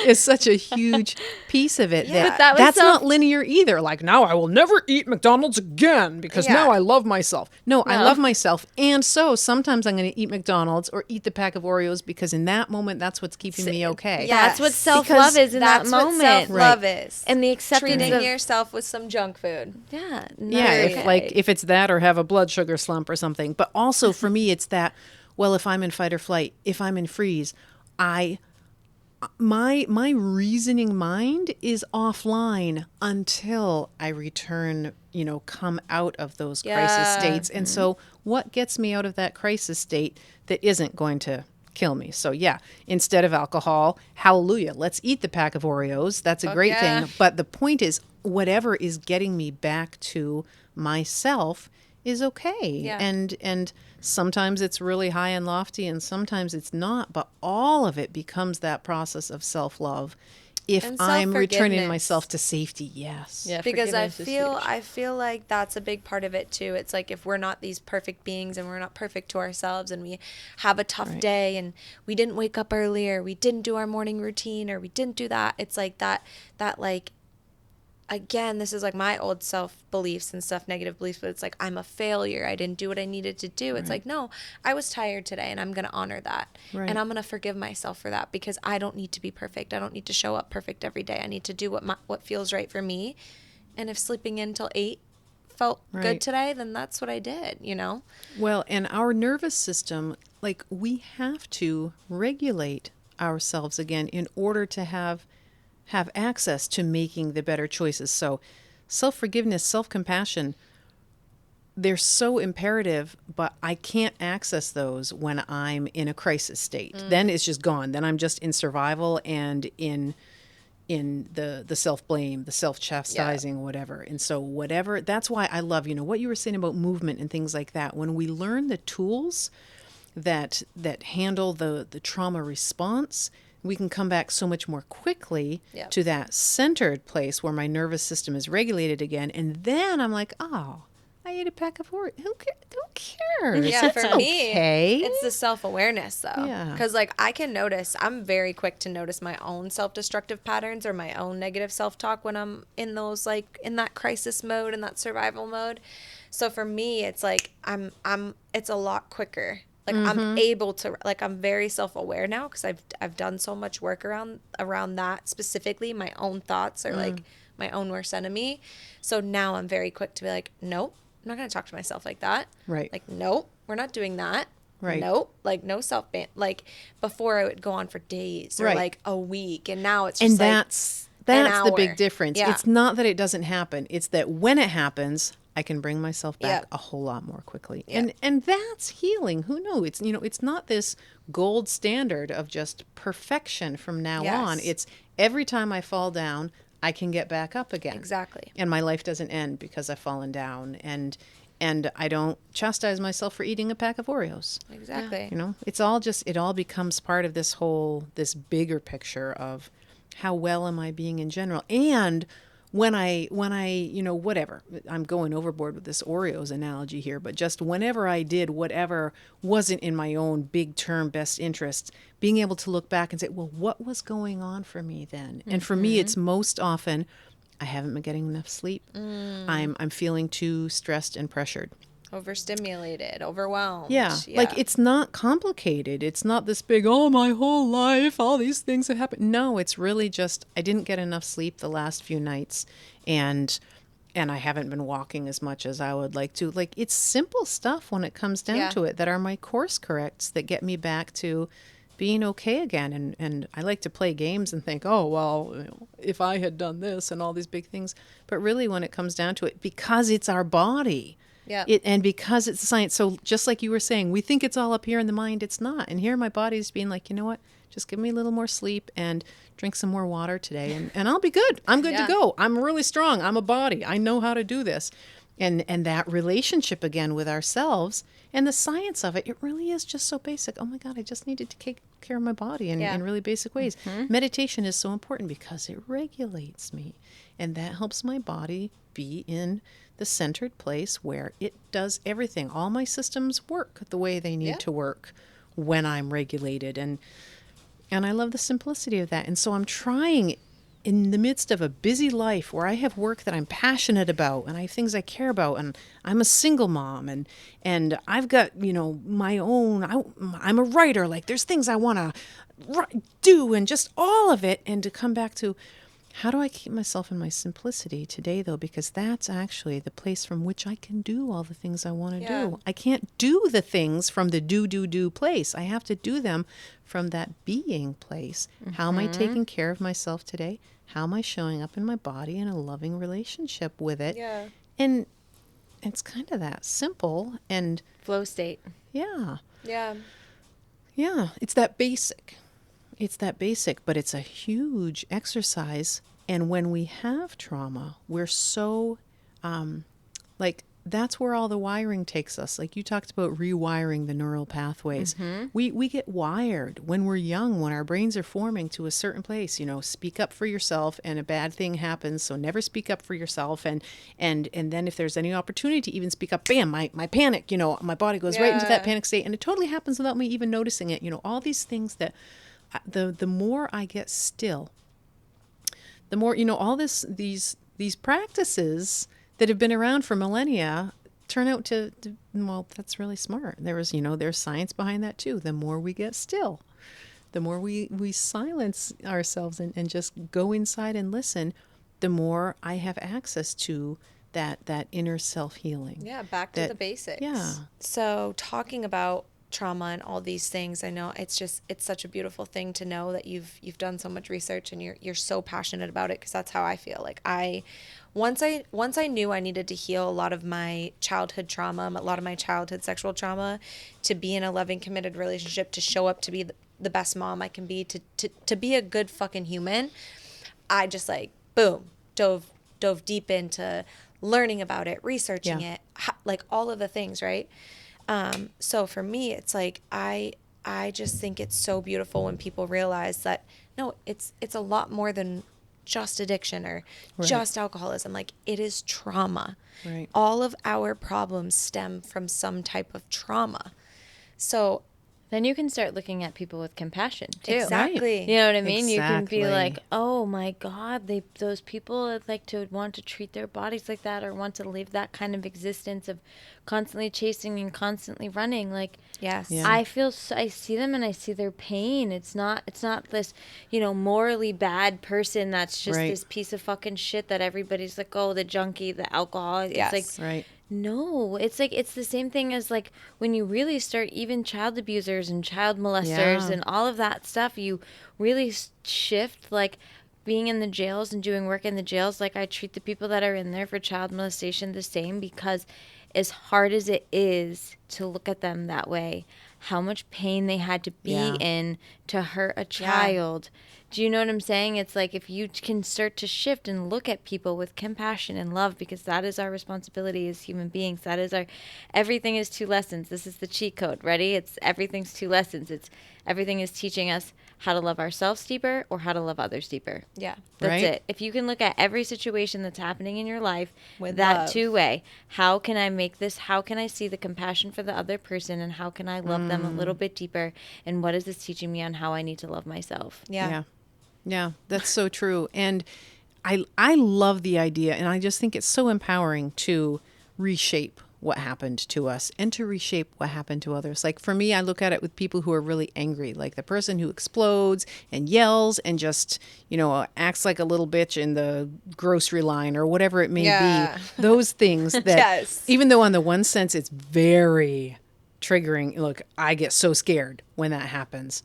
is such a huge piece of it. Yeah. But that was That's not linear either. Like, now I will never eat McDonald's again because now Yeah. I love myself. No, I love myself. And so sometimes I'm going to eat McDonald's or eat the pack of Oreos because in that moment, that's what's keeping me okay. Yeah. That's what Yes. self-love is in that That's moment. what self-love is. And the acceptance Treating of yourself with some junk food. yeah, If it's that or have a blood sugar slump or something. But also for me, it's that, well, if I'm in fight or flight, if I'm in freeze, my reasoning mind is offline until I return, come out of those crisis states. And so what gets me out of that crisis state that isn't going to kill me? So instead of alcohol, hallelujah, let's eat the pack of Oreos. That's a great thing. But the point is, whatever is getting me back to myself is okay. Yeah. And sometimes it's really high and lofty and sometimes it's not, but all of it becomes that process of self-love if And I'm returning self-forgiveness. myself to safety. Yes. Yeah, Because forgiveness is huge. I feel like that's a big part of it too. It's like if we're not these perfect beings and we're not perfect to ourselves and we have a tough day and we didn't wake up earlier, we didn't do our morning routine or we didn't do that, it's like that like, again, this is like my old self-beliefs and stuff, negative beliefs, but it's like, I'm a failure. I didn't do what I needed to do. It's like, no, I was tired today and I'm going to honor that. Right. And I'm going to forgive myself for that because I don't need to be perfect. I don't need to show up perfect every day. I need to do what feels right for me. And if sleeping in till 8 felt good today, then that's what I did, Well, and our nervous system, like, we have to regulate ourselves again in order to have access to making the better choices. So self-forgiveness, self-compassion, they're so imperative, but I can't access those when I'm in a crisis state. Then it's just gone. Then I'm just in survival and in the self-blame, the self-chastising, whatever. And so whatever, that's why I love, what you were saying about movement and things like that. When we learn the tools that handle the trauma response, we can come back so much more quickly to that centered place where my nervous system is regulated again. And then I'm like, oh, I ate a pack of Oreos. Who cares? Yeah, It's for me, okay. it's the self-awareness though. Yeah. Because like I can notice, I'm very quick to notice my own self-destructive patterns or my own negative self-talk when I'm in those, like in that crisis mode and that survival mode. So for me, it's like it's a lot quicker. Like I'm able to, like I'm very self-aware now because I've done so much work around that specifically. My own thoughts are like my own worst enemy. So now I'm very quick to be like, nope, I'm not going to talk to myself like that. Right. Like, nope, we're not doing that. Right. Nope. Like no self-ban. Like before I would go on for days or Right. like a week. And now it's just And like that's an the big hour. difference. Yeah. It's not that it doesn't happen. It's that when it happens, I can bring myself back Yeah. a whole lot more quickly. Yeah. And that's healing. Who knows? It's it's not this gold standard of just perfection from now Yes. on. It's every time I fall down, I can get back up again. Exactly. And my life doesn't end because I've fallen down, and I don't chastise myself for eating a pack of Oreos. Exactly. It's all it all becomes part of this bigger picture of how well am I being in general. And when I whatever, I'm going overboard with this Oreos analogy here, but just whenever I did whatever wasn't in my own big term best interests, being able to look back and say, well, what was going on for me then? And for me, it's most often, I haven't been getting enough sleep. I'm feeling too stressed and pressured. Overstimulated, overwhelmed. Yeah. Like it's not complicated. It's not this big, oh, my whole life, all these things have happened. No, it's really just, I didn't get enough sleep the last few nights, and I haven't been walking as much as I would like to. Like it's simple stuff when it comes down to it that are my course corrects that get me back to being okay again. And I like to play games and think, oh, well, if I had done this and all these big things. But really when it comes down to it, because it's our body, and because it's science. So just like you were saying, we think it's all up here in the mind. It's not. And here my body's being like, you know what? Just give me a little more sleep and drink some more water today. And I'll be good. I'm good to go. I'm really strong. I'm a body. I know how to do this. And that relationship again with ourselves and the science of it, it really is just so basic. Oh my God, I just needed to take care of my body in really basic ways. Meditation is so important because it regulates me. And that helps my body be in the centered place where it does everything. All my systems work the way they need to work when I'm regulated. And I love the simplicity of that. And so I'm trying in the midst of a busy life where I have work that I'm passionate about and I have things I care about, and I'm a single mom and I've got, my own, I'm a writer, like there's things I want to do and just all of it. And to come back to, how do I keep myself in my simplicity today, though? Because that's actually the place from which I can do all the things I want to do. I can't do the things from the do place. I have to do them from that being place. How am I taking care of myself today? How am I showing up in my body in a loving relationship with it? Yeah. And it's kind of that simple. And Flow state. yeah. Yeah. Yeah. It's that basic. But it's a huge exercise. And when we have trauma, we're so, that's where all the wiring takes us. Like you talked about rewiring the neural pathways. We get wired when we're young, when our brains are forming to a certain place, speak up for yourself and a bad thing happens. So never speak up for yourself. And then if there's any opportunity to even speak up, bam, my panic, my body goes right into that panic state. And it totally happens without me even noticing it. All these things that the more I get still, the more, all these practices that have been around for millennia turn out to well, that's really smart. There's science behind that too. The more we get still, the more we silence ourselves and just go inside and listen, the more I have access to that inner self-healing. Yeah, back to the basics. Yeah. So talking about trauma and all these things. I know it's such a beautiful thing to know that you've done so much research and you're so passionate about it, because that's how I feel. Like once I knew I needed to heal a lot of my childhood trauma, a lot of my childhood sexual trauma, to be in a loving, committed relationship, to show up to be the best mom I can be, to be a good fucking human, I just like, boom, dove deep into learning about it, researching it, like all of the things, right? So for me, it's like, I just think it's so beautiful when people realize that, no, it's a lot more than just addiction or just alcoholism. Like, it is trauma. Right. All of our problems stem from some type of trauma. So then you can start looking at people with compassion too. exactly. You know what I mean? You can be Exactly. like, oh my God, those people that like to want to treat their bodies like that, or want to live that kind of existence of constantly chasing and constantly running. Like, Yes. Yeah. I see them and I see their pain. It's not this, morally bad person that's just Right. this piece of fucking shit that everybody's like, oh, the junkie, the alcoholic. Yes. It's like, Right. no, it's like, it's the same thing as like when you really start, even child abusers and child molesters Yeah. and all of that stuff, you really shift, like being in the jails and doing work in the jails. Like, I treat the people that are in there for child molestation the same, because as hard as it is to look at them that way, how much pain they had to be in to hurt a child. Do you know what I'm saying? It's like, if you can start to shift and look at people with compassion and love, because that is our responsibility as human beings. That is everything is 2 lessons. This is the cheat code. Ready? It's everything's 2 lessons. Everything is teaching us how to love ourselves deeper or how to love others deeper. Yeah. That's Right. it. If you can look at every situation that's happening in your life With that love. 2-way, how can I make this, how can I see the compassion for the other person, and how can I love them a little bit deeper, and what is this teaching me on how I need to love myself? Yeah. Yeah, that's so true. And I love the idea, and I just think it's so empowering to reshape what happened to us and to reshape what happened to others. Like, for me, I look at it with people who are really angry, like the person who explodes and yells and just, acts like a little bitch in the grocery line or whatever it may Yeah. be. Those things that, Yes. even though on the one sense it's very triggering, look, I get so scared when that happens.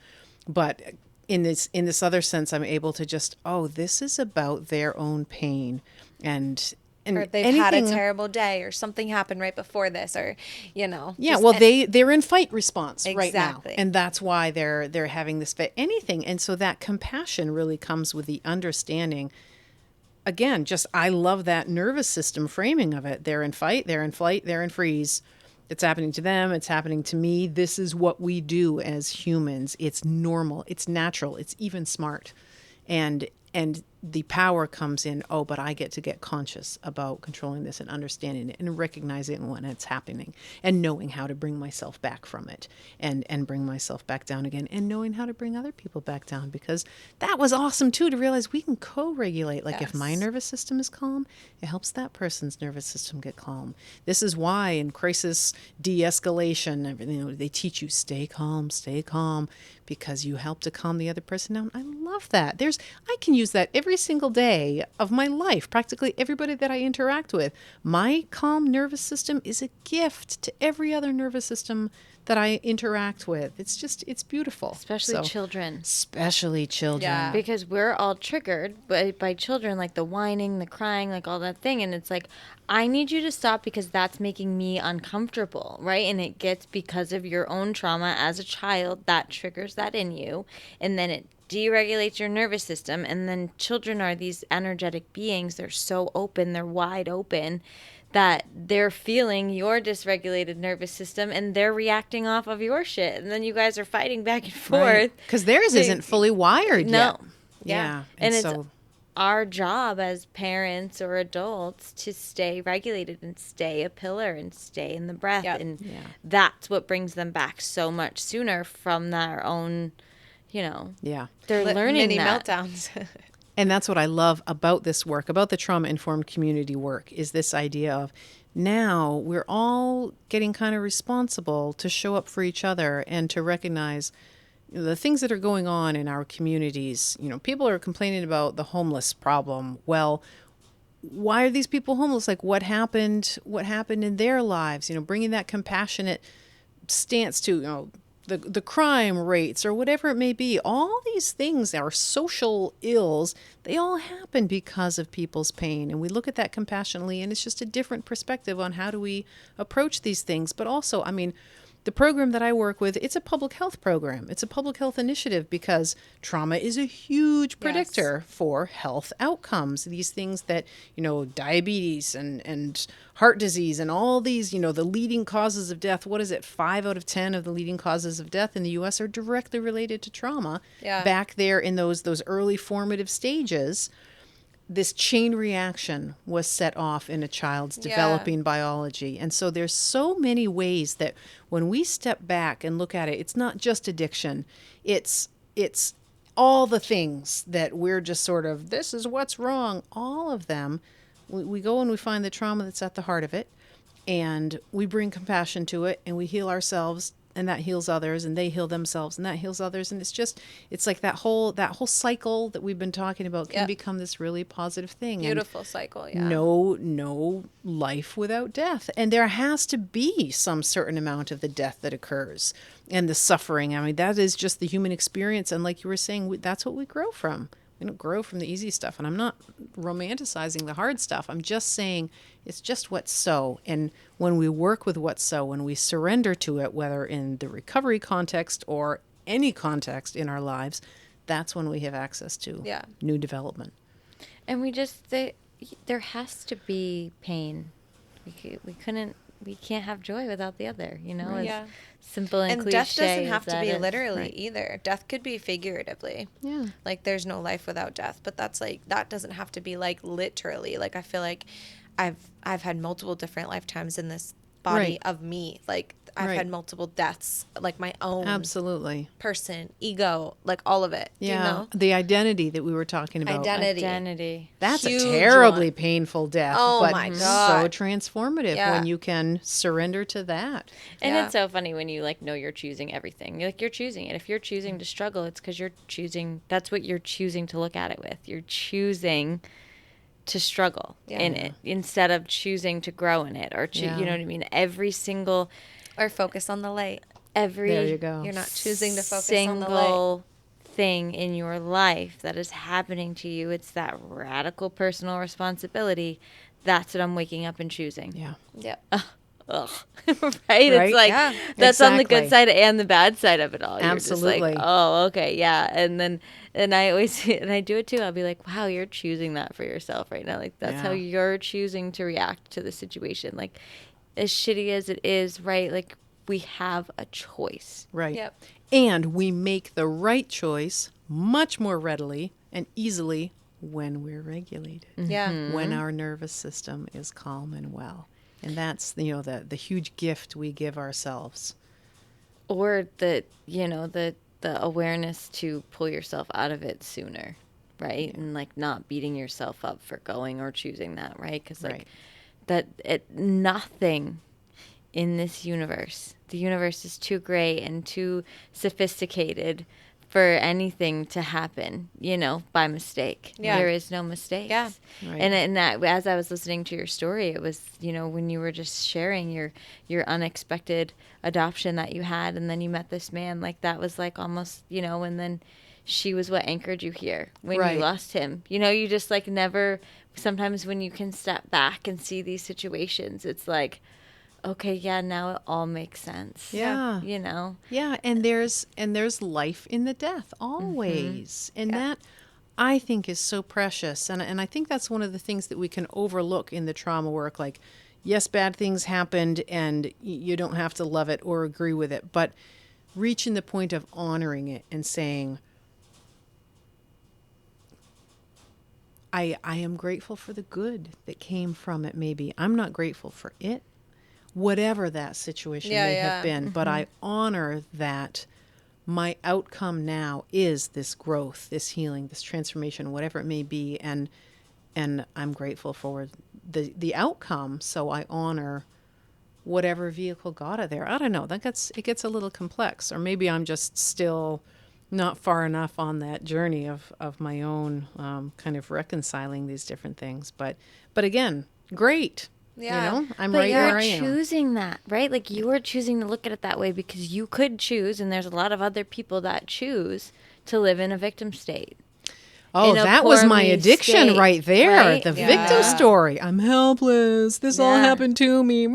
But in this other sense, I'm able to just, this is about their own pain, and Or they've had a terrible day, or something happened right before this, or Yeah, just- well, they're in fight response right now, Exactly. and that's why they're having this fit. Anything, and so that compassion really comes with the understanding. Again, just, I love that nervous system framing of it. They're in fight, they're in flight, they're in freeze. It's happening to them. It's happening to me. This is what we do as humans. It's normal. It's natural. It's even smart. And the power comes in, but I get to get conscious about controlling this and understanding it and recognizing when it's happening and knowing how to bring myself back from it and bring myself back down again, and knowing how to bring other people back down, because that was awesome too, to realize we can co-regulate. Like, if my Yes. nervous system is calm, it helps that person's nervous system get calm. This is why in crisis de-escalation, everything, they teach you stay calm, because you help to calm the other person down. I love that. I can use that every single day of my life, practically everybody that I interact with. My calm nervous system is a gift to every other nervous system that I interact with. It's beautiful. Especially children. Especially children. Yeah. Because we're all triggered by children, like the whining, the crying, like all that thing. And it's like, I need you to stop, because that's making me uncomfortable, right? And it gets, because of your own trauma as a child, that triggers that in you. And then it deregulates your nervous system. And then children are these energetic beings. They're so open, they're wide open, that they're feeling your dysregulated nervous system and they're reacting off of your shit. And then you guys are fighting back and forth. Because theirs isn't fully wired No. yet. Yeah. And it's our job as parents or adults to stay regulated and stay a pillar and stay in the breath. Yep. And that's what brings them back so much sooner from their own, Yeah. they're learning mini that. meltdowns. And that's what I love about this work, about the trauma-informed community work, is this idea of, now we're all getting kind of responsible to show up for each other and to recognize the things that are going on in our communities. People are complaining about the homeless problem. Well, why are these people homeless? Like, what happened in their lives? Bringing that compassionate stance to, the crime rates or whatever it may be, all these things, our social ills, they all happen because of people's pain. And we look at that compassionately, and it's just a different perspective on how do we approach these things. But also, I mean, the program that I work with, it's a public health program. It's a public health initiative because trauma is a huge predictor for health outcomes. These things that, diabetes and heart disease and all these, the leading causes of death. What is it? 5 out of 10 of the leading causes of death in the U.S. are directly related to trauma. Yeah. Back there in those early formative stages. This chain reaction was set off in a child's developing biology. And so there's so many ways that when we step back and look at it, it's not just addiction. It's all the things that we're just sort of, this is what's wrong. All of them, we go and we find the trauma that's at the heart of it, and we bring compassion to it, and we heal ourselves, and that heals others, and they heal themselves, and that heals others. And it's like that whole cycle that we've been talking about can become this really positive thing. Beautiful cycle, yeah. No life without death. And there has to be some certain amount of the death that occurs and the suffering. I mean, that is just the human experience. And like you were saying, that's what we grow from. We don't grow from the easy stuff. And I'm not romanticizing the hard stuff. I'm just saying it's just what's so. And when we work with what's so, when we surrender to it, whether in the recovery context or any context in our lives, that's when we have access to new development. And there has to be pain. We can't have joy without the other, Right. As simple and cliche. And death doesn't have to be is, literally right. either. Death could be figuratively. Yeah. Like there's no life without death, but that's like, that doesn't have to be like literally. Like I feel like I've had multiple different lifetimes in this body of me. Like I've had multiple deaths, like my own person, ego, like all of it. Yeah. Do you know? The identity that we were talking about. Identity. That's Huge a terribly one. painful death, Oh but my God. so transformative when you can surrender to that. And it's so funny when you know you're choosing everything. You're choosing it. If you're choosing to struggle, it's because you're choosing. That's what you're choosing to look at it with. You're choosing to struggle in it instead of choosing to grow in it, or you know what I mean. Every single. Or focus on the light. There you go. You're not choosing to focus on the light. Single thing in your life that is happening to you, it's that radical personal responsibility. That's what I'm waking up and choosing. Yeah. Yep. Ugh. Right? It's like, that's on the good side and the bad side of it all. Absolutely. You're just like, oh, okay, yeah. And I always, and I do it too. I'll be like, wow, you're choosing that for yourself right now. Like, that's how you're choosing to react to the situation. Like, as shitty as it is, right? Like, we have a choice. Right. Yep. And we make the right choice much more readily and easily when we're regulated. Yeah. When our nervous system is calm and well. And that's, the huge gift we give ourselves. Or the awareness to pull yourself out of it sooner, right? Yeah. And not beating yourself up for going or choosing that, right? Because nothing in this universe, the universe is too great and too sophisticated for anything to happen, by mistake. Yeah. There is no mistakes. Yeah. Right. And that, as I was listening to your story, it was, when you were just sharing your unexpected adoption that you had, and then you met this man, that was almost, and then she was what anchored you here when you lost him. You just never, sometimes when you can step back and see these situations, it's like, okay, yeah, now it all makes sense. Yeah. Yeah, and there's life in the death always. And that I think is so precious. And I think that's one of the things that we can overlook in the trauma work. Like, yes, bad things happened and you don't have to love it or agree with it, but reaching the point of honoring it and saying, I am grateful for the good that came from it. Maybe I'm not grateful for it, whatever that situation may have been, but I honor that my outcome now is this growth, this healing, this transformation, whatever it may be, and I'm grateful for the outcome. So I honor whatever vehicle got it there. I don't know. It gets a little complex, or maybe I'm just still not far enough on that journey of my own kind of reconciling these different things. But again, great. Yeah. You know, I'm But right where you're I am. choosing that, right? Like you are choosing to look at it that way because you could choose, and there's a lot of other people that choose to live in a victim state. Oh, in a that was poor my me addiction state, right there. right? The Yeah. victim story. I'm helpless. This all Yeah. happened to me.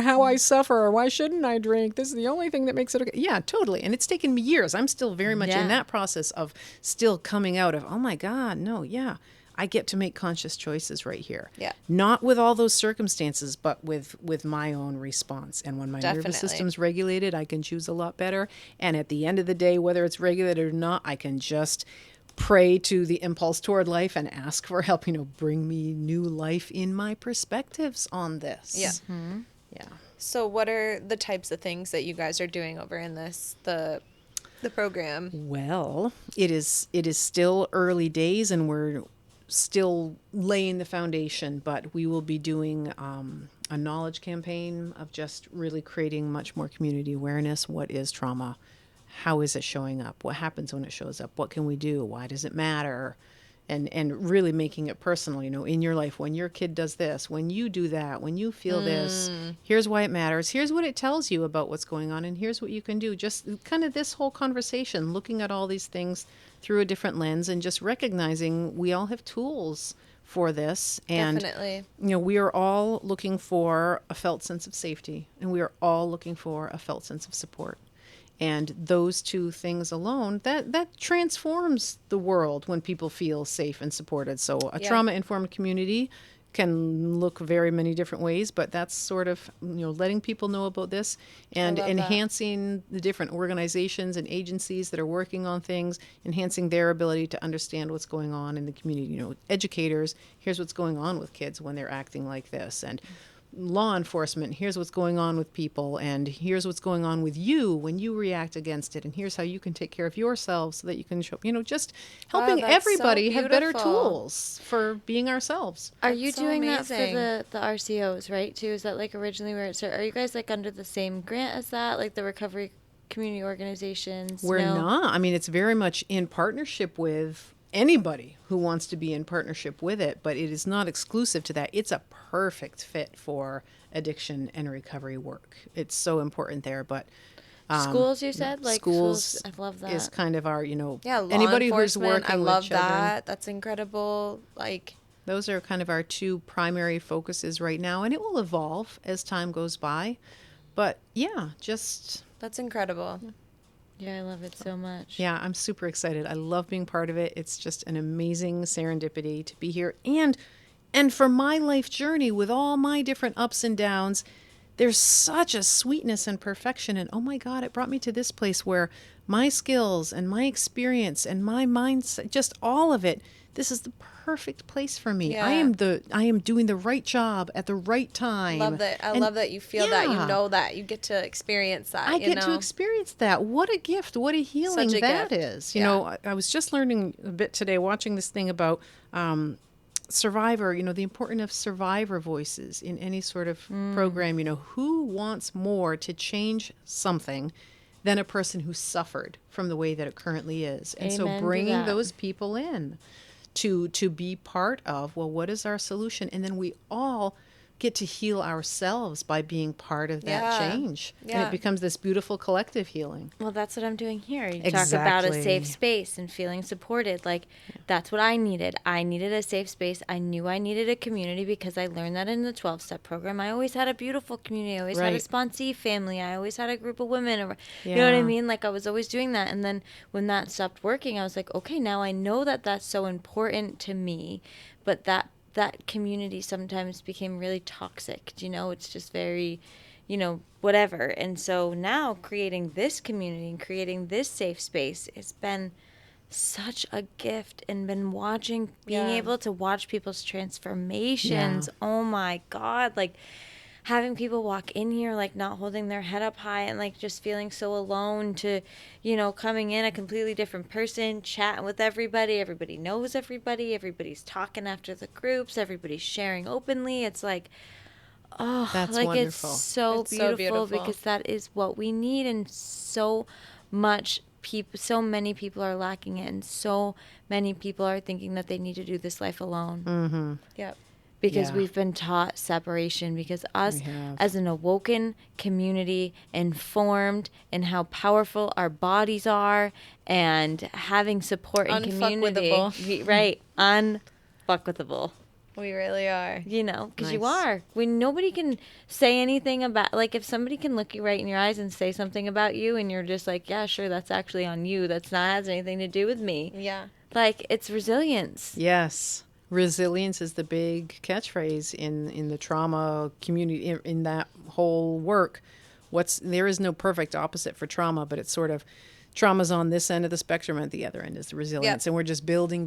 How I suffer. Why shouldn't I drink? This is the only thing that makes it okay. Yeah, totally. And it's taken me years. I'm still very much in Yeah. that process of still coming out of, oh my God, no, yeah. I get to make conscious choices right here. Yeah. Not with all those circumstances, but with my own response. And when my nervous Definitely. system's regulated, I can choose a lot better. And at the end of the day, whether it's regulated or not, I can just pray to the impulse toward life and ask for help, bring me new life in my perspectives on this. Yeah. Yeah. So what are the types of things that you guys are doing over in the program? Well, it is still early days and we're still laying the foundation, but we will be doing a knowledge campaign of just really creating much more community awareness. What is trauma? How is it showing up? What happens when it shows up? What can we do? Why does it matter? And really making it personal, in your life, when your kid does this, when you do that, when you feel this, here's why it matters. Here's what it tells you about what's going on. And here's what you can do. Just kind of this whole conversation, looking at all these things through a different lens and just recognizing we all have tools for this. And, Definitely. we are all looking for a felt sense of safety and we are all looking for a felt sense of support. And those two things alone, that transforms the world when people feel safe and supported. So a Yeah. trauma-informed community can look very many different ways, but that's sort of, letting people know about this and love that. enhancing the different organizations and agencies that are working on things, enhancing their ability to understand what's going on in the community. Educators, here's what's going on with kids when they're acting like this. And law enforcement, here's what's going on with people, and here's what's going on with you when you react against it, and here's how you can take care of yourself so that you can show, just helping that's so everybody have better beautiful. tools for being ourselves. Are That's you so doing amazing. that for the RCOs, right, too? Is that like originally where it started? Are you guys like under the same grant as that, like the recovery community organizations? We're No? not. I mean, it's very much in partnership with anybody who wants to be in partnership with it, but it is not exclusive to that. It's a perfect fit for addiction and recovery work. It's so important there, but Schools, you said? Like schools I love that. is kind of our, Yeah, law anybody who's enforcement. working I love with children. that. That's incredible. Like, Those are kind of our two primary focuses right now, and it will evolve as time goes by. But yeah, just that's incredible. Yeah, I love it so much. yeah, I'm super excited. I love being part of it. It's just an amazing serendipity to be here. And for my life journey with all my different ups and downs, there's such a sweetness and perfection. And oh my God, it brought me to this place where my skills and my experience and my mindset, just all of it, this is the perfect place for me. Yeah. I am doing the right job at the right time. Love that. I And love that you feel that. You yeah. know that. You get to experience that. I you get to know? experience that. What a gift. What a healing Such a that gift. is. Yeah. I was just learning a bit today, watching this thing about survivor, the importance of survivor voices in any sort of program. Who wants more to change something than a person who suffered from the way that it currently is? And Amen so to bringing that. those people in to be part of, well, what is our solution? And then we all get to heal ourselves by being part of that Yeah. change. And Yeah. it becomes this beautiful collective healing. Well, that's what I'm doing here. You talk about a Exactly. safe space and feeling supported. Like, that's what I needed. I needed a safe space. I knew I needed a community because I learned that in the 12-step program. I always had a beautiful community. I always had a Right. sponsee family. I always had a group of women. You know what I Yeah. mean? Like, I was always doing that. And then when that stopped working, I was like, okay, now I know that that's so important to me. But that community sometimes became really toxic. It's just very, whatever. And so now creating this community and creating this safe space, it's been such a gift, and been being Yeah. able to watch people's transformations. Oh my God. Like, having people walk in here, like, not holding their head up high and, like, just feeling so alone to, coming in a completely different person, chatting with everybody. Everybody knows everybody. Everybody's talking after the groups. Everybody's sharing openly. It's like, oh, That's like, wonderful. it's so It's so beautiful, beautiful. because that is what we need. And so many people are lacking it. And so many people are thinking that they need to do this life alone. Mm-hmm. Yep. because Yeah. we've been taught separation, because us We have. as an awoken community, informed in how powerful our bodies are and having support in community. Unfuckwithable. Right. Unfuckwithable. We really are. You know, because you Nice. are. When nobody can say anything about, like, if somebody can look you right in your eyes and say something about you and you're just like, yeah, sure, that's actually on you. That's not has anything to do with me. Yeah. Like, it's resilience. Yes. Resilience is the big catchphrase in the trauma community, in that whole work. There is no perfect opposite for trauma, but it's sort of trauma's on this end of the spectrum, and at the other end is the resilience. Yep. And we're just building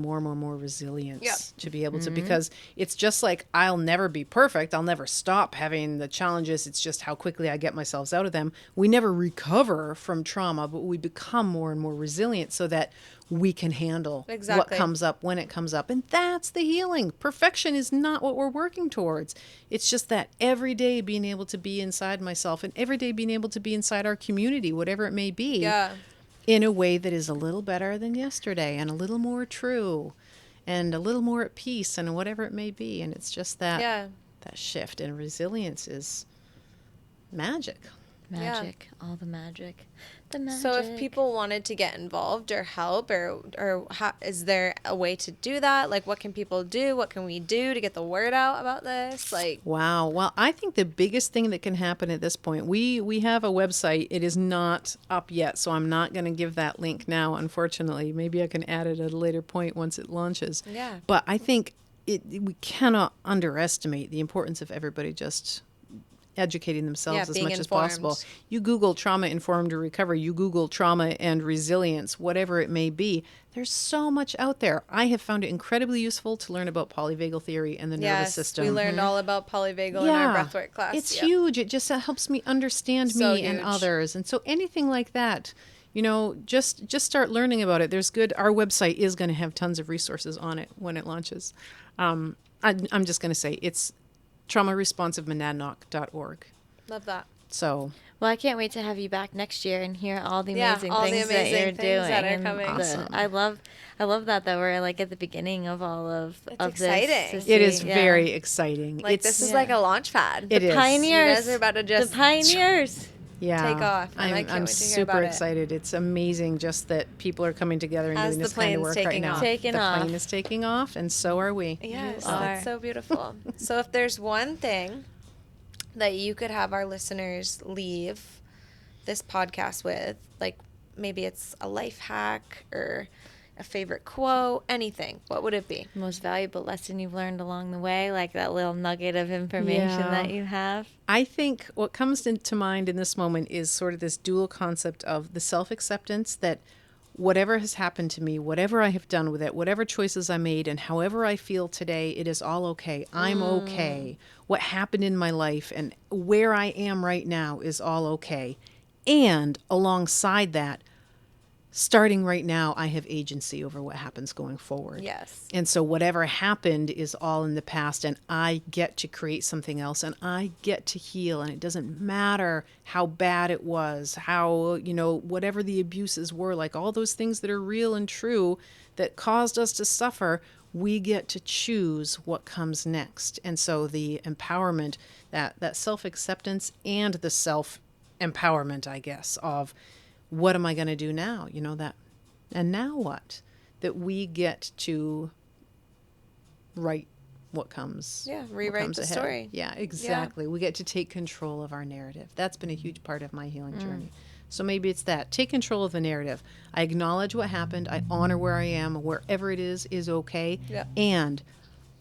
more resilience Yep. to be able to, because it's just like, I'll never be perfect. I'll never stop having the challenges. It's just how quickly I get myself out of them. We never recover from trauma, but we become more and more resilient so that we can handle what Exactly. comes up when it comes up. And that's the healing. Perfection is not what we're working towards. It's just that every day being able to be inside myself, and every day being able to be inside our community, whatever it may be, Yeah. in a way that is a little better than yesterday and a little more true and a little more at peace and whatever it may be. And it's just that Yeah. that shift, and resilience is magic. Magic. All the magic. The magic. So if people wanted to get involved or help, or how, is there a way to do that? Like, what can people do? What can we do to get the word out about this? Like, Wow. Well, I think the biggest thing that can happen at this point, we have a website. It is not up yet, so I'm not going to give that link now, unfortunately. Maybe I can add it at a later point once it launches. Yeah. But I think we cannot underestimate the importance of everybody just educating themselves Yeah, as being much as informed. possible. You Google trauma-informed recovery, you Google trauma and resilience, whatever it may be. There's so much out there. I have found it incredibly useful to learn about polyvagal theory and the nervous yes, system. we learned all about polyvagal in our breathwork class. It's Yep. huge. It just helps me understand So me and huge. others. And so anything like that, just start learning about it. Our website is going to have tons of resources on it when it launches. I'm just going to say it's traumaresponsivemonadnock.org. Love that. So Well, I can't wait to have you back next year and hear all the Yeah, amazing all the things amazing that you're things doing. that are and coming. Awesome. I love that we're like at the beginning of all of It's of exciting. this. it is Yeah. very exciting. Like, this is Yeah. like a launch pad. It is. Pioneers. You guys are about to just the pioneers. Yeah, take off, and I can't I'm wait to hear super about it. excited. It's amazing just that people are coming together and As doing the this kind of plane's work right taking now. off. Taking the off. plane is taking off, and so are we. Yes, You are. that's so beautiful. So if there's one thing that you could have our listeners leave this podcast with, like maybe it's a life hack or a favorite quote, anything, what would it be? Most valuable lesson you've learned along the way, like that little nugget of information Yeah. that you have. I think what comes into mind in this moment is sort of this dual concept of the self-acceptance that whatever has happened to me, whatever I have done with it, whatever choices I made, and however I feel today, it is all okay. I'm okay. What happened in my life and where I am right now is all okay. And alongside that, starting right now, I have agency over what happens going forward. Yes. And so whatever happened is all in the past, and I get to create something else, and I get to heal. And it doesn't matter how bad it was, how, whatever the abuses were, like all those things that are real and true that caused us to suffer, we get to choose what comes next. And so the empowerment, that self-acceptance and the self-empowerment, I guess, of what am I going to do now? And now what? That we get to write what comes. Yeah, what rewrite comes the ahead. story. Yeah, exactly. We get to take control of our narrative. That's been a huge part of my healing journey. So maybe it's that. Take control of the narrative. I acknowledge what happened. I honor where I am. Wherever it is okay. Yeah. And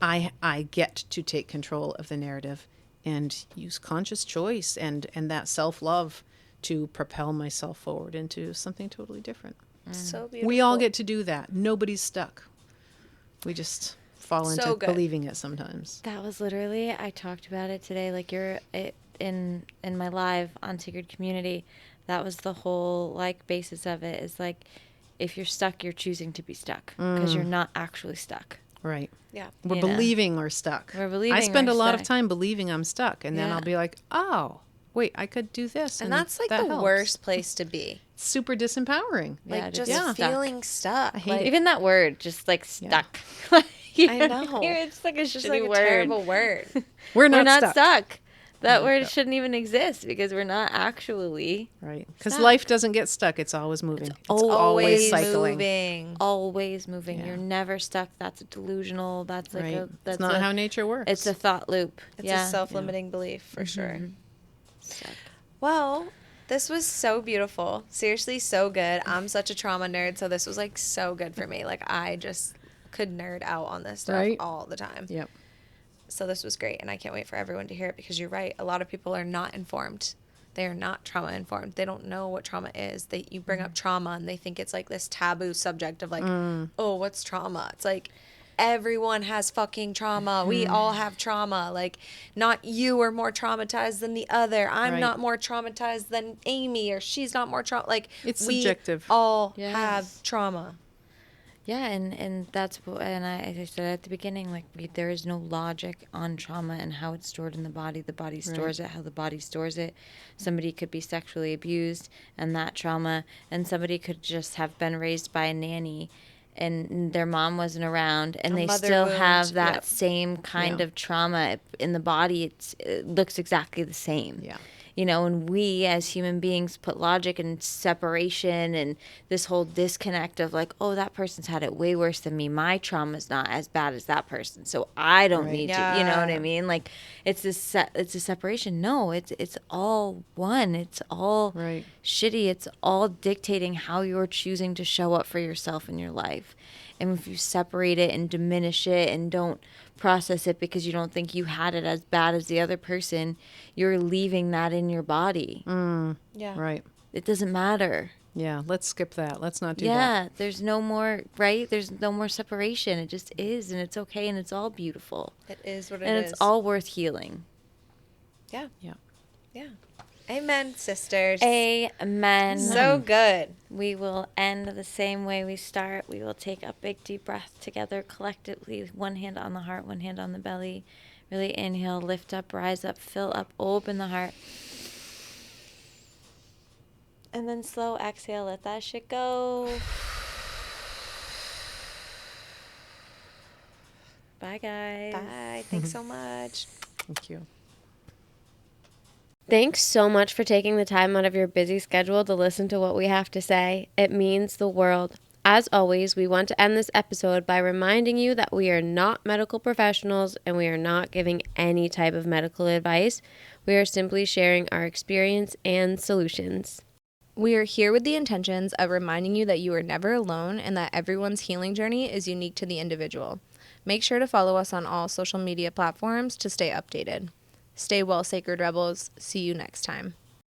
I get to take control of the narrative and use conscious choice and that self-love to propel myself forward into something totally different. So beautiful. We all get to do that. Nobody's stuck. We just fall So into good. believing it sometimes. That was literally, I talked about it today, like in my live on Sacred Community. That was the whole basis of it, is like, if you're stuck, you're choosing to be stuck because you're not actually stuck. Right. Yeah. We're You know. believing we're stuck. We're believing I spend we're a lot of stuck. time believing I'm stuck, and then Yeah. I'll be like, oh, wait, I could do this. And that's like that the helps. worst place to be. Super disempowering. Like Yeah, just just Yeah. feeling stuck. I hate Like, it. Even that word, just like Yeah. stuck. I know. It's like a It's just shitty like a word. terrible word. We're We're not, not stuck. That Yeah. word shouldn't even exist because we're not actually Right. Because stuck. life doesn't get stuck. It's always moving. It's always cycling. moving. always moving. Yeah. You're never stuck. That's a delusional. That's like Right. that's It's not how nature works. It's a thought loop. It's a self-limiting belief for sure. Well, this was so beautiful. Seriously, so good. I'm such a trauma nerd, so this was like so good for me. Like I just could nerd out on this stuff Right. all the time. Yep. So this was great, and I can't wait for everyone to hear it because you're right. A lot of people are not informed. They are not trauma informed. They don't know what trauma is. You bring up trauma and they think it's like this taboo subject of like, oh, what's trauma? It's like everyone has fucking trauma. We all have trauma. Like not you are more traumatized than the other. I'm Right. not more traumatized than Amy, or she's not more trauma. Like It's we subjective. all Yes. have trauma. Yeah, and that's what, and as I said at the beginning, like there is no logic on trauma and how it's stored in the body. The body stores it how the body stores it. Somebody could be sexually abused and that trauma, and somebody could just have been raised by a nanny and their mom wasn't around, and A they mother still wound, have that yep. same kind Yeah. of trauma in the body. It looks exactly the same. Yeah. You know, and we as human beings put logic and separation and this whole disconnect of like, oh, that person's had it way worse than me. My trauma's not as bad as that person, so I don't Right. need to. You know what I Yeah. mean? Like, it's it's a separation. No, it's all one. It's all Right. shitty. It's all dictating how you're choosing to show up for yourself in your life. And if you separate it and diminish it and don't process it because you don't think you had it as bad as the other person, you're leaving that in your body. Yeah. Right. It doesn't matter. Yeah. Let's skip that. Let's not do that. Yeah, there's no more, right? There's no more separation. It just is, and it's okay, and it's all beautiful. It is what it And is. it's all worth healing. Yeah. Yeah. Yeah. Amen, sisters. Amen. So good. We will end the same way we start. We will take a big deep breath together collectively. One hand on the heart, one hand on the belly. Really inhale, lift up, rise up, fill up, open the heart. And then slow exhale, let that shit go. Bye, guys. Bye. Thanks so much. Thank you. Thanks so much for taking the time out of your busy schedule to listen to what we have to say. It means the world. As always, we want to end this episode by reminding you that we are not medical professionals and we are not giving any type of medical advice. We are simply sharing our experience and solutions. We are here with the intentions of reminding you that you are never alone and that everyone's healing journey is unique to the individual. Make sure to follow us on all social media platforms to stay updated. Stay well, Sacred Rebels. See you next time.